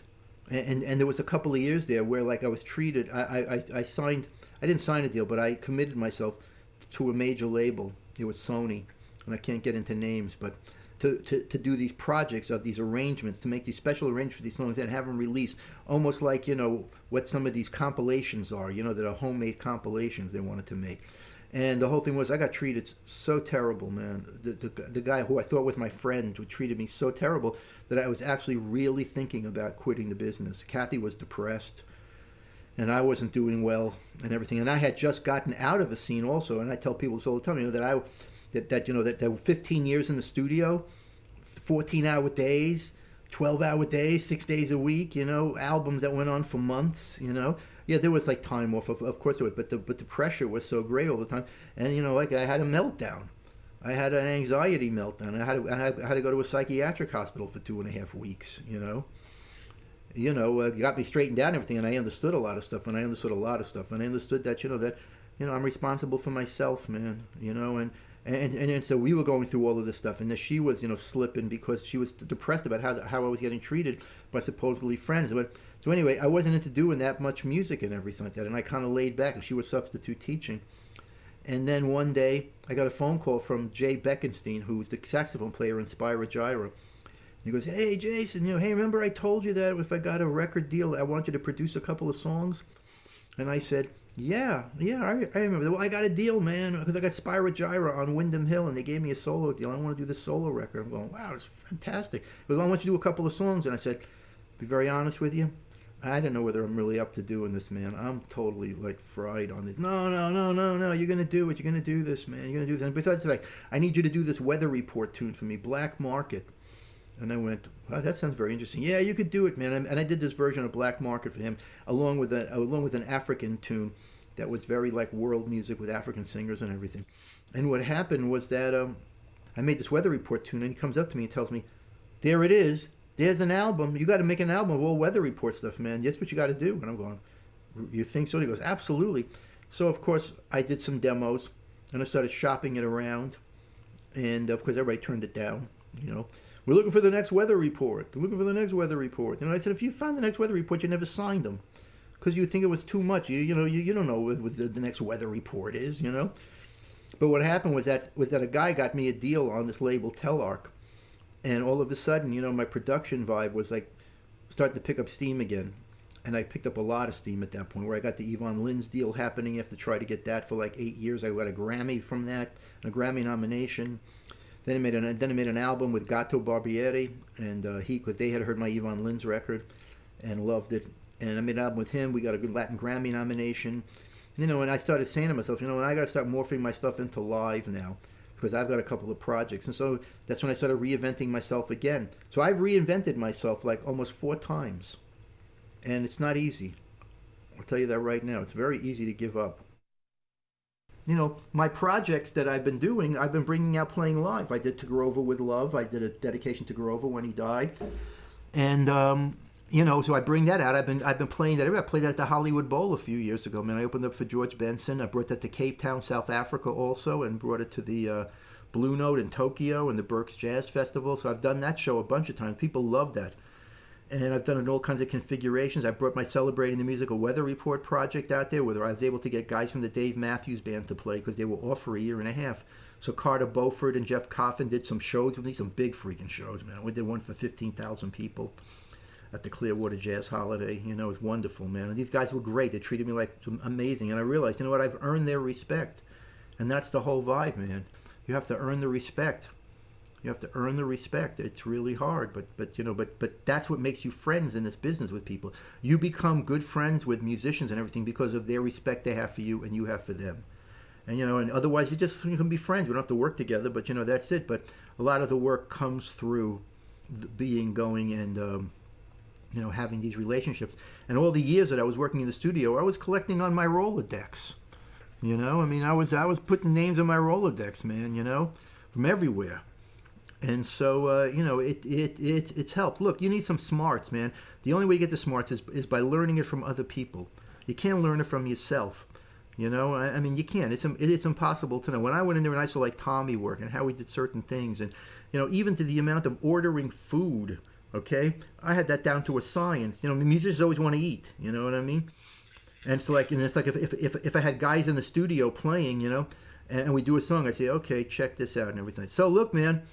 And there was a couple of years there where, like, I was treated. I signed. I didn't sign a deal, but I committed myself to a major label. It was Sony, and I can't get into names, but to do these projects of these arrangements, to make these special arrangements for these songs and have them released, almost like what some of these compilations are. That are homemade compilations they wanted to make. And the whole thing was, I got treated so terrible, man. The guy who I thought was my friend who treated me so terrible that I was actually really thinking about quitting the business. Kathy was depressed, and I wasn't doing well and everything. And I had just gotten out of a scene also. And I tell people this all the time, that 15 years in the studio, 14-hour days, 12-hour days, 6 days a week, albums that went on for months, Yeah, there was like time off, of course there was, but the pressure was so great all the time, and I had a meltdown. I had an anxiety meltdown. I had to go to a psychiatric hospital for 2.5 weeks. Got me straightened out and everything, and I understood a lot of stuff, and I understood that I'm responsible for myself, man. And so we were going through all of this stuff, and then she was, slipping because she was depressed about how I was getting treated by supposedly friends. But so anyway, I wasn't into doing that much music and everything like that, and I kind of laid back, and she was substitute teaching. And then one day, I got a phone call from Jay Beckenstein, who's the saxophone player in Spyro Gyra. And he goes, "Hey, Jason, hey, remember I told you that if I got a record deal, I want you to produce a couple of songs?" And I said, Yeah, I remember. Well, I got a deal, man, because I got Spyro Gyra on Windham Hill, and they gave me a solo deal. I want to do this solo record. I'm going, wow, it's fantastic. He goes, I want you to do a couple of songs. And I said, to be very honest with you, I don't know whether I'm really up to doing this, man. I'm totally like fried on this. No, no, no, no, no. You're gonna do it. You're gonna do this, man. You're gonna do this. And besides the fact, I need you to do this weather report tune for me, Black Market. And I went, wow, that sounds very interesting. Yeah, you could do it, man. And I did this version of Black Market for him, along with an African tune that was very like world music with African singers and everything. And what happened was that I made this weather report tune, and he comes up to me and tells me, "There it is. There's an album. You got to make an album of all weather report stuff, man. That's what you got to do." And I'm going, "You think so?" And he goes, "Absolutely." So of course I did some demos, and I started shopping it around, and of course everybody turned it down. You know, we're looking for the next weather report. We're looking for the next weather report. You know, I said, if you found the next weather report, you never signed them, because you think it was too much. You don't know what the next weather report is. You know. But what happened was that a guy got me a deal on this label Telarc. And all of a sudden, you know, my production vibe was like starting to pick up steam again. And I picked up a lot of steam at that point, where I got the Yvonne Lynn's deal happening. I have to try to get that for like 8 years. I got a Grammy from that, a Grammy nomination. Then I made an album with Gato Barbieri, and because they had heard my Yvonne Lynn's record and loved it. And I made an album with him. We got a good Latin Grammy nomination. You know, and I started saying to myself, you know, I got to start morphing my stuff into live now, because I've got a couple of projects. And so that's when I started reinventing myself again. So I've reinvented myself like almost 4 times. And it's not easy. I'll tell you that right now. It's very easy to give up. You know, my projects that I've been doing, I've been bringing out playing live. I did To Grover with Love. I did a dedication to Grover when he died. And, you know, so I bring that out. I've been playing that. I played that at the Hollywood Bowl a few years ago, man. I opened up for George Benson. I brought that to Capetown, South Africa also, and brought it to the Blue Note in Tokyo and the Berks Jazz Festival. So I've done that show a bunch of times. People love that. And I've done it in all kinds of configurations. I brought my Celebrating the Musical Weather Report project out there, where I was able to get guys from the Dave Matthews Band to play, because they were off for a year and a half. So Carter Beauford and Jeff Coffin did some shows with me, some big freaking shows, man. We did one for 15,000 people at the Clearwater Jazz Holiday. You know, it was wonderful, man. And these guys were great. They treated me like amazing. And I realized, you know what, I've earned their respect. And that's the whole vibe, man. You have to earn the respect. You have to earn the respect. It's really hard, but that's what makes you friends in this business with people. You become good friends with musicians and everything because of their respect they have for you and you have for them. And, you know, and otherwise you can be friends. We don't have to work together, but, you know, that's it. But a lot of the work comes through going and, you know, having these relationships. And all the years that I was working in the studio, I was collecting on my Rolodex. You know, I mean, I was putting names on my Rolodex, man, you know, from everywhere. And so, you know, it's helped. Look, you need some smarts, man. The only way you get the smarts is by learning it from other people. You can't learn it from yourself. You know, I mean, you can't. It's impossible to know. When I went in there and I saw like Tommy work and how he did certain things, and, you know, even to the amount of ordering food. Okay, I had that down to a science. You know, musicians always want to eat. You know what I mean? And it's like, and it's like if I had guys in the studio playing, you know, and we do a song, I say, okay, check this out and everything. So look, man,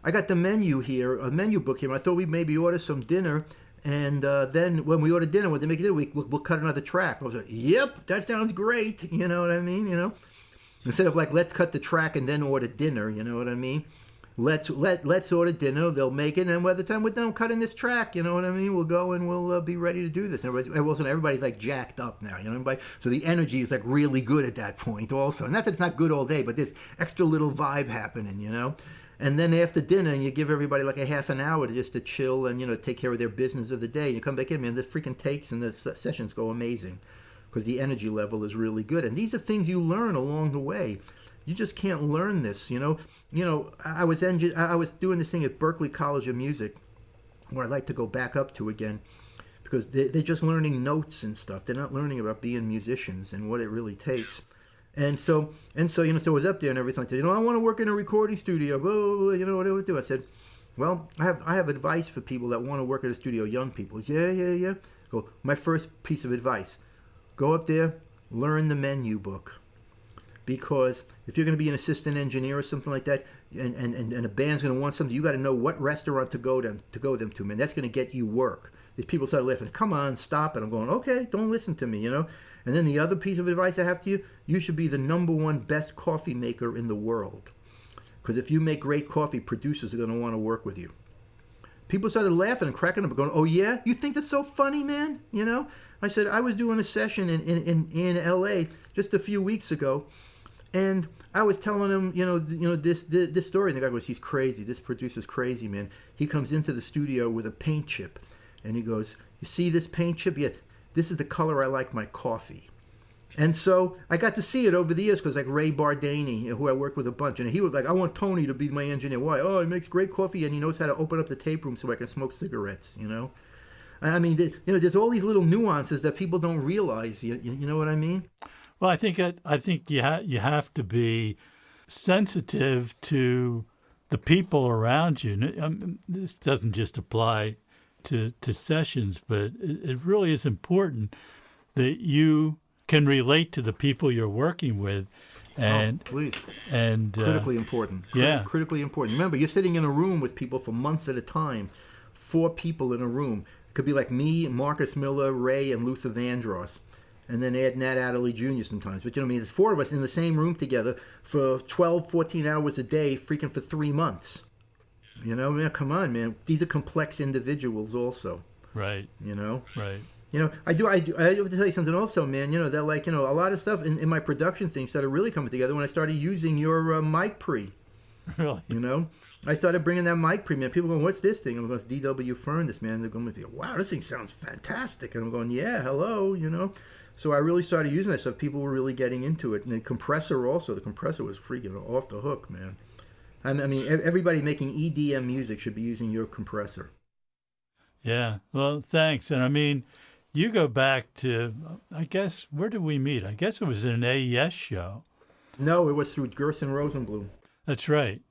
I got the menu here, a menu book here. I thought we'd maybe order some dinner, and then when we order dinner, when they make it, we'll cut another track. I was like, yep, that sounds great. You know what I mean? You know, instead of like, let's cut the track and then order dinner. You know what I mean? Let's order dinner. They'll make it, and by the time we're done cutting this track, you know what I mean, we'll go and we'll be ready to do this. And everybody's like jacked up now, you know. So the energy is like really good at that point, also. Not that it's not good all day, but there's extra little vibe happening, you know. And then after dinner, you give everybody like a half an hour to chill and, you know, take care of their business of the day. And you come back in, man, the freaking takes and the sessions go amazing because the energy level is really good. And these are things you learn along the way. You just can't learn this, you know. You know, I was doing this thing at Berklee College of Music, where I'd like to go back up to again, because they're just learning notes and stuff. They're not learning about being musicians and what it really takes. And so, you know, so I was up there and everything. I said, you know, I want to work in a recording studio. Blah, you know what I would do? I said, well, I have advice for people that want to work at a studio, young people. Yeah. Go, my first piece of advice, go up there, learn the menu book. Because if you're going to be an assistant engineer or something like that, and a band's going to want something, you got to know what restaurant to go them to, man. That's going to get you work. These people start laughing. Come on, stop it. I'm going, okay, don't listen to me, you know. And then the other piece of advice I have to you should be the #1 best coffee maker in the world. Because if you make great coffee, producers are going to want to work with you. people started laughing and cracking up, going, "Oh yeah, you think that's so funny, man?" You know. I said I was doing a session in L.A. just a few weeks ago, and I was telling him, this story, and the guy goes, "He's crazy. This producer's crazy, man." He comes into the studio with a paint chip, and he goes, "You see this paint chip? Yeah, this is the color I like my coffee." And so I got to see it over the years because like Ray Bardaney, who I worked with a bunch, and he was like, "I want Tony to be my engineer." Why? "Oh, he makes great coffee and he knows how to open up the tape room so I can smoke cigarettes." I mean, there's all these little nuances that people don't realize. You know what I mean? Well, I think you have to be sensitive to the people around you. This doesn't just apply to sessions, but it really is important that you can relate to the people you're working with. And please. And critically important. Critically important. Remember, you're sitting in a room with people for months at a time. 4 people in a room. It could be like me, Marcus Miller, Ray, and Luther Vandross. And then add Nat Adderley Jr. sometimes. But there's 4 of us in the same room together for 12, 14 hours a day, freaking for 3 months. Man, come on, man. These are complex individuals also. Right. Right. I have to tell you something also, man. That a lot of stuff in my production things started really coming together when I started using your mic pre. Really? I started bringing that mic pre, man. People going, "What's this thing?" I'm going, "It's DW Furnace, man." They're going to be, "Wow, this thing sounds fantastic." And I'm going, "Yeah, hello," So I really started using that stuff. People were really getting into it. And the compressor also. The compressor was freaking off the hook, man. I mean, everybody making EDM music should be using your compressor. Yeah. Well, thanks. And I mean, you go back to, I guess, where did we meet? I guess it was in an AES show. No, it was through Gerson Rosenblum. That's right.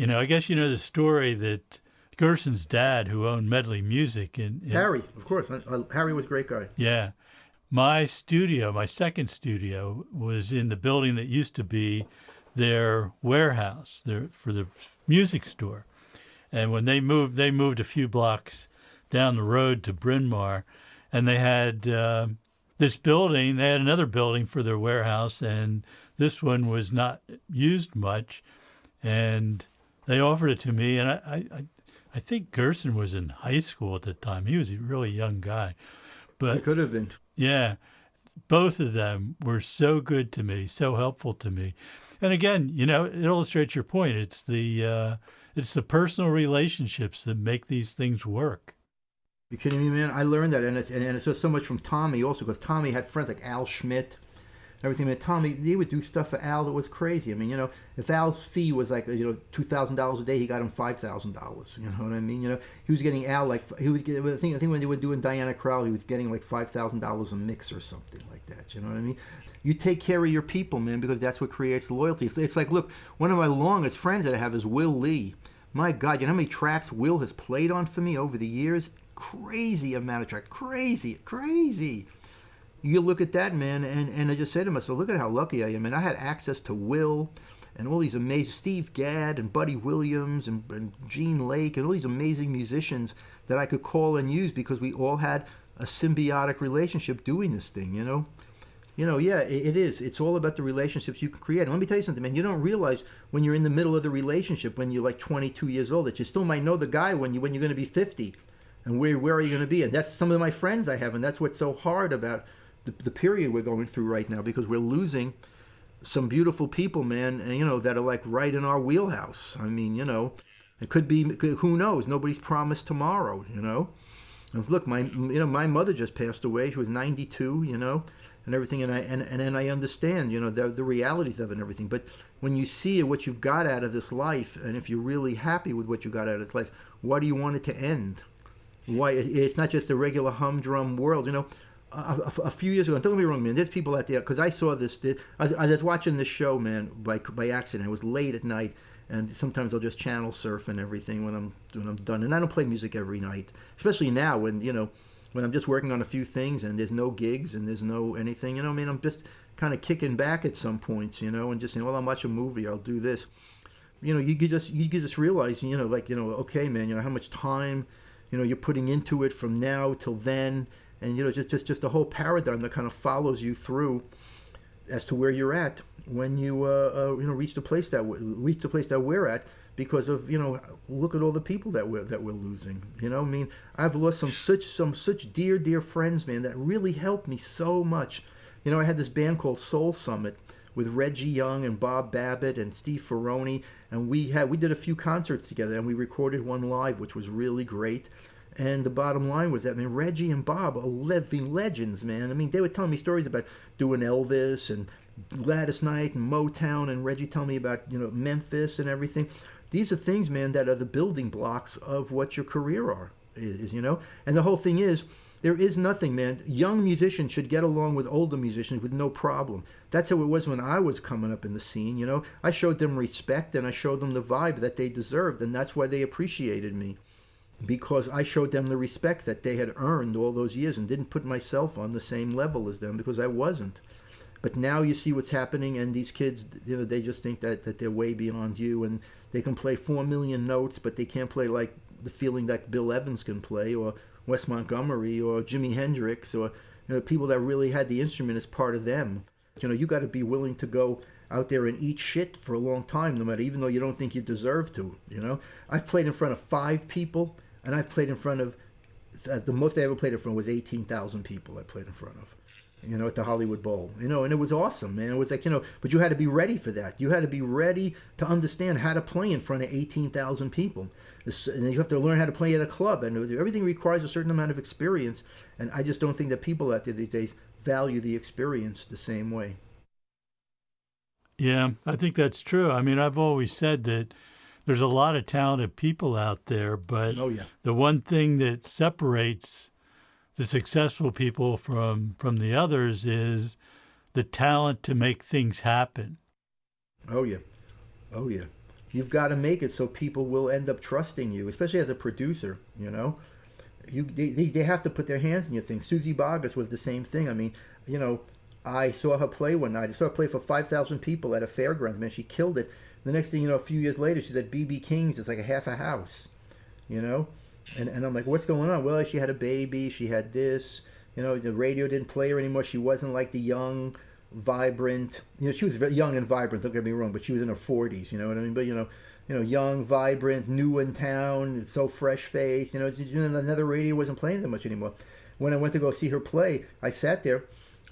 I guess the story that Gerson's dad, who owned Medley Music. Harry, of course. Harry was a great guy. Yeah. My second studio, was in the building that used to be their warehouse for the music store. And when they moved a few blocks down the road to Bryn Mawr, and they had this building. They had another building for their warehouse, and this one was not used much. And they offered it to me, and I think Gerson was in high school at the time. He was a really young guy. But he could have been. Yeah. Both of them were so good to me, so helpful to me. And again, it illustrates your point. It's the personal relationships that make these things work. You kidding me, man? I learned that, and it's just so much from Tommy also, because Tommy had friends like Al Schmidt, everything. Man, Tommy, he would do stuff for Al that was crazy. I mean, if Al's fee was like $2,000 a day, he got him $5,000. You know what I mean? He was getting Al I think when they were doing Diana Krall, he was getting like $5,000 a mix or something like that. You know what I mean? You take care of your people, man, because that's what creates loyalty. It's like, look, one of my longest friends that I have is Will Lee. My God, you know how many tracks Will has played on for me over the years? Crazy amount of tracks. Crazy. You look at that, man, and I just said to myself, look at how lucky I am. And I had access to Will and all these amazing Steve Gadd and Buddy Williams and Gene Lake and all these amazing musicians that I could call and use because we all had a symbiotic relationship doing this thing, Yeah, it is. It's all about the relationships you can create. And let me tell you something, man. You don't realize when you're in the middle of the relationship, when you're like 22 years old, that you still might know the guy when you're going to be 50. And where are you going to be? And that's some of my friends I have. And that's what's so hard about the period we're going through right now, because we're losing some beautiful people, man, and, that are like right in our wheelhouse. I mean, it could be, who knows? Nobody's promised tomorrow, And look, my mother just passed away. She was 92, and everything. And I understand, the realities of it and everything. But when you see what you've got out of this life, and if you're really happy with what you got out of this life, why do you want it to end? Why? It's not just a regular humdrum world, A few years ago, and don't get me wrong, man, there's people out there, because I saw this, I was watching this show, man, by accident. It was late at night, and sometimes I'll just channel surf and everything when I'm done. And I don't play music every night, especially now when I'm just working on a few things and there's no gigs and there's no anything, I'm just kind of kicking back at some points, and just saying, well, I'll watch a movie, I'll do this. You could just realize, okay, man, how much time, you're putting into it from now till then. And just the whole paradigm that kind of follows you through as to where you're at when you reach the place that we're at, because of, look at all the people that we're losing. I mean, I've lost some such dear friends, man, that really helped me so much. I had this band called Soul Summit with Reggie Young and Bob Babbitt and Steve Ferroni, and we did a few concerts together, and we recorded one live, which was really great. And the bottom line was that, man, Reggie and Bob are living legends, man. I mean, they were telling me stories about doing Elvis and Gladys Knight and Motown, and Reggie telling me about, Memphis and everything. These are things, man, that are the building blocks of what your career is. And the whole thing is, there is nothing, man. Young musicians should get along with older musicians with no problem. That's how it was when I was coming up in the scene, I showed them respect, and I showed them the vibe that they deserved, and that's why they appreciated me. Because I showed them the respect that they had earned all those years and didn't put myself on the same level as them, because I wasn't. But now you see what's happening, and these kids, they just think that they're way beyond you, and they can play 4 million notes, but they can't play like the feeling that Bill Evans can play, or Wes Montgomery, or Jimi Hendrix, or people that really had the instrument as part of them. You got to be willing to go out there and eat shit for a long time, no matter, even though you don't think you deserve to. I've played in front of 5 people, and I've played in front of, the most I ever played in front of was 18,000 people I played in front of. At the Hollywood Bowl, and it was awesome, man. It was like, but you had to be ready for that. You had to be ready to understand how to play in front of 18,000 people. And you have to learn how to play at a club, and everything requires a certain amount of experience. And I just don't think that people out there these days value the experience the same way. Yeah, I think that's true. I mean, I've always said that there's a lot of talented people out there, but the one thing that separates the successful people from the others is the talent to make things happen. Oh yeah. You've got to make it so people will end up trusting you, especially as a producer. They have to put their hands in your thing. Suzy Boggess was the same thing. I mean, I saw her play one night. I saw her play for 5,000 people at a fairgrounds. Man, she killed it. The next thing a few years later, she's at B.B. King's. It's like a half a house. And I'm like, what's going on? Well, she had a baby. She had this. The radio didn't play her anymore. She wasn't like the young, vibrant. She was young and vibrant. Don't get me wrong, but she was in her 40s. You know what I mean? But young, vibrant, new in town, so fresh faced. Another radio wasn't playing that much anymore. When I went to go see her play, I sat there,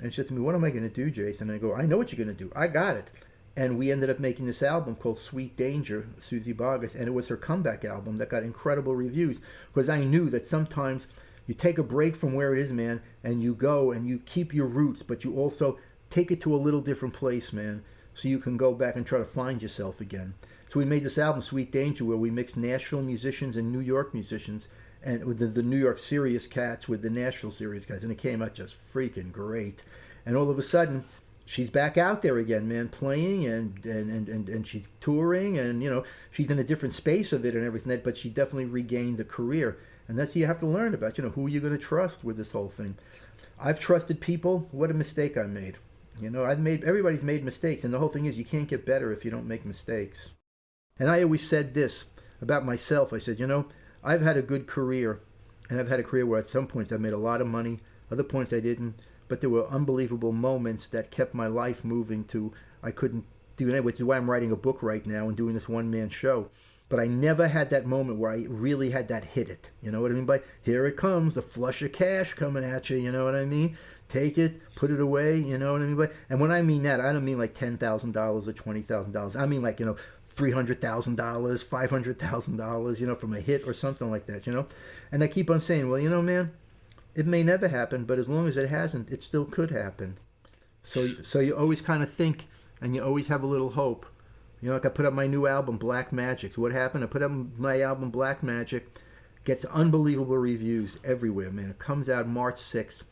and she said to me, "What am I going to do, Jason?" And I go, "I know what you're going to do. I got it." And we ended up making this album called Sweet Danger, Suzy Boggess, and it was her comeback album that got incredible reviews, because I knew that sometimes you take a break from where it is, man, and you go and you keep your roots, but you also take it to a little different place, man, so you can go back and try to find yourself again. So we made this album, Sweet Danger, where we mixed Nashville musicians and New York musicians, and with the New York serious cats with the Nashville serious cats, and it came out just freaking great. And all of a sudden, she's back out there again, man, playing, and she's touring, and she's in a different space of it and everything, but she definitely regained a career. And that's what you have to learn about, who are you going to trust with this whole thing. I've trusted people. What a mistake I made. Everybody's made mistakes, and the whole thing is you can't get better if you don't make mistakes. And I always said this about myself. I said, I've had a good career, and I've had a career where at some points I made a lot of money, other points I didn't. But there were unbelievable moments that kept my life moving to I couldn't do it, which is why I'm writing a book right now and doing this one-man show. But I never had that moment where I really had that hit it. You know what I mean? By here it comes, the flush of cash coming at you. You know what I mean? Take it, put it away. You know what I mean? And when I mean that, I don't mean like $10,000 or $20,000. I mean like, $300,000, $500,000, from a hit or something like that, And I keep on saying, well, man, it may never happen, but as long as it hasn't, it still could happen. So you always kind of think, and you always have a little hope. Like I put up my new album, Black Magic. So what happened? I put up my album, Black Magic. Gets unbelievable reviews everywhere, man. It comes out March 6th.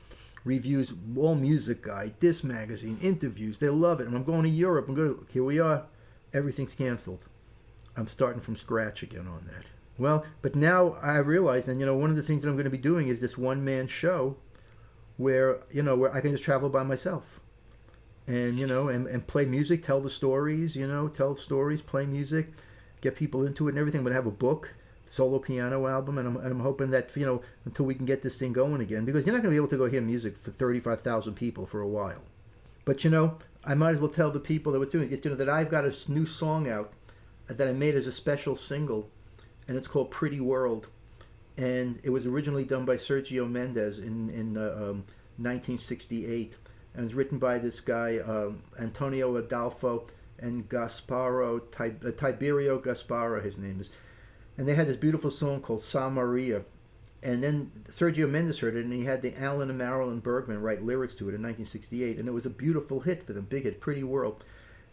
Reviews, All Music Guide, This Magazine, interviews. They love it. And I'm going to Europe. Here we are. Everything's canceled. I'm starting from scratch again on that. Well, but now I realize, and one of the things that I'm going to be doing is this one-man show where I can just travel by myself. And, and play music, tell the stories, play music, get people into it and everything. I'm going to have a book, solo piano album, and I'm hoping that, until we can get this thing going again, because you're not going to be able to go hear music for 35,000 people for a while. But, I might as well tell the people that we're doing it, that I've got a new song out that I made as a special single, and it's called Pretty World. And it was originally done by Sergio Mendes in 1968. And it was written by this guy, Antonio Adolfo and Tiberio Gasparo, his name is. And they had this beautiful song called Sa Maria. And then Sergio Mendes heard it, and he had the Alan and Marilyn Bergman write lyrics to it in 1968. And it was a beautiful hit for them, big hit, Pretty World.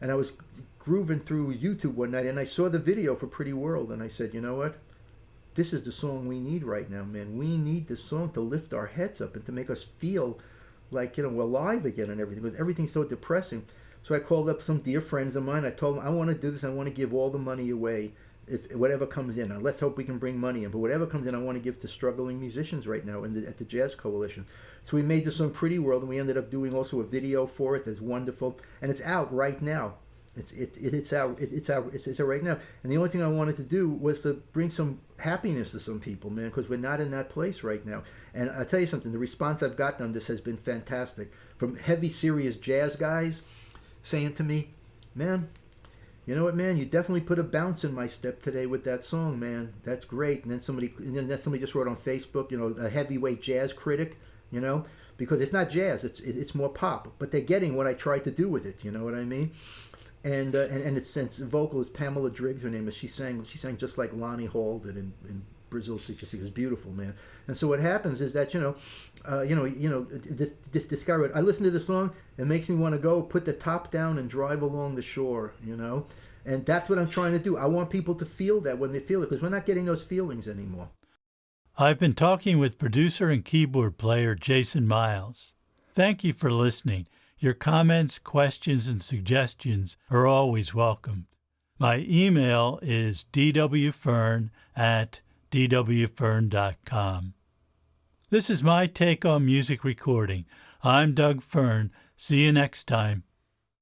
And I was grooving through YouTube one night, and I saw the video for Pretty World, and I said, you know what? This is the song we need right now, man. We need this song to lift our heads up and to make us feel like, we're alive again and everything, because everything's so depressing. So I called up some dear friends of mine. I told them, I want to do this. I want to give all the money away, if whatever comes in. Now, let's hope we can bring money in. But whatever comes in, I want to give to struggling musicians right now at the Jazz Coalition. So we made the song Pretty World, and we ended up doing also a video for it that's wonderful. And it's out right now. It's out right now. And the only thing I wanted to do was to bring some happiness to some people, man, because we're not in that place right now. And I'll tell you something, the response I've gotten on this has been fantastic. From heavy, serious jazz guys saying to me, man, you know what, man, you definitely put a bounce in my step today with that song, man. That's great. And then somebody just wrote on Facebook, a heavyweight jazz critic, because it's not jazz, it's more pop. But they're getting what I tried to do with it, you know what I mean? And it's vocalist Pamela Driggs, her name is. She sang just like Lonnie Hall did in Brazil '66. It's beautiful, man. And so what happens is that this guy. I listen to the song, it makes me want to go put the top down and drive along the shore, And that's what I'm trying to do. I want people to feel that when they feel it, because we're not getting those feelings anymore. I've been talking with producer and keyboard player Jason Miles. Thank you for listening. Your comments, questions, and suggestions are always welcome. My email is dwfern@dwfern.com. This is my take on music recording. I'm Doug Fern. See you next time.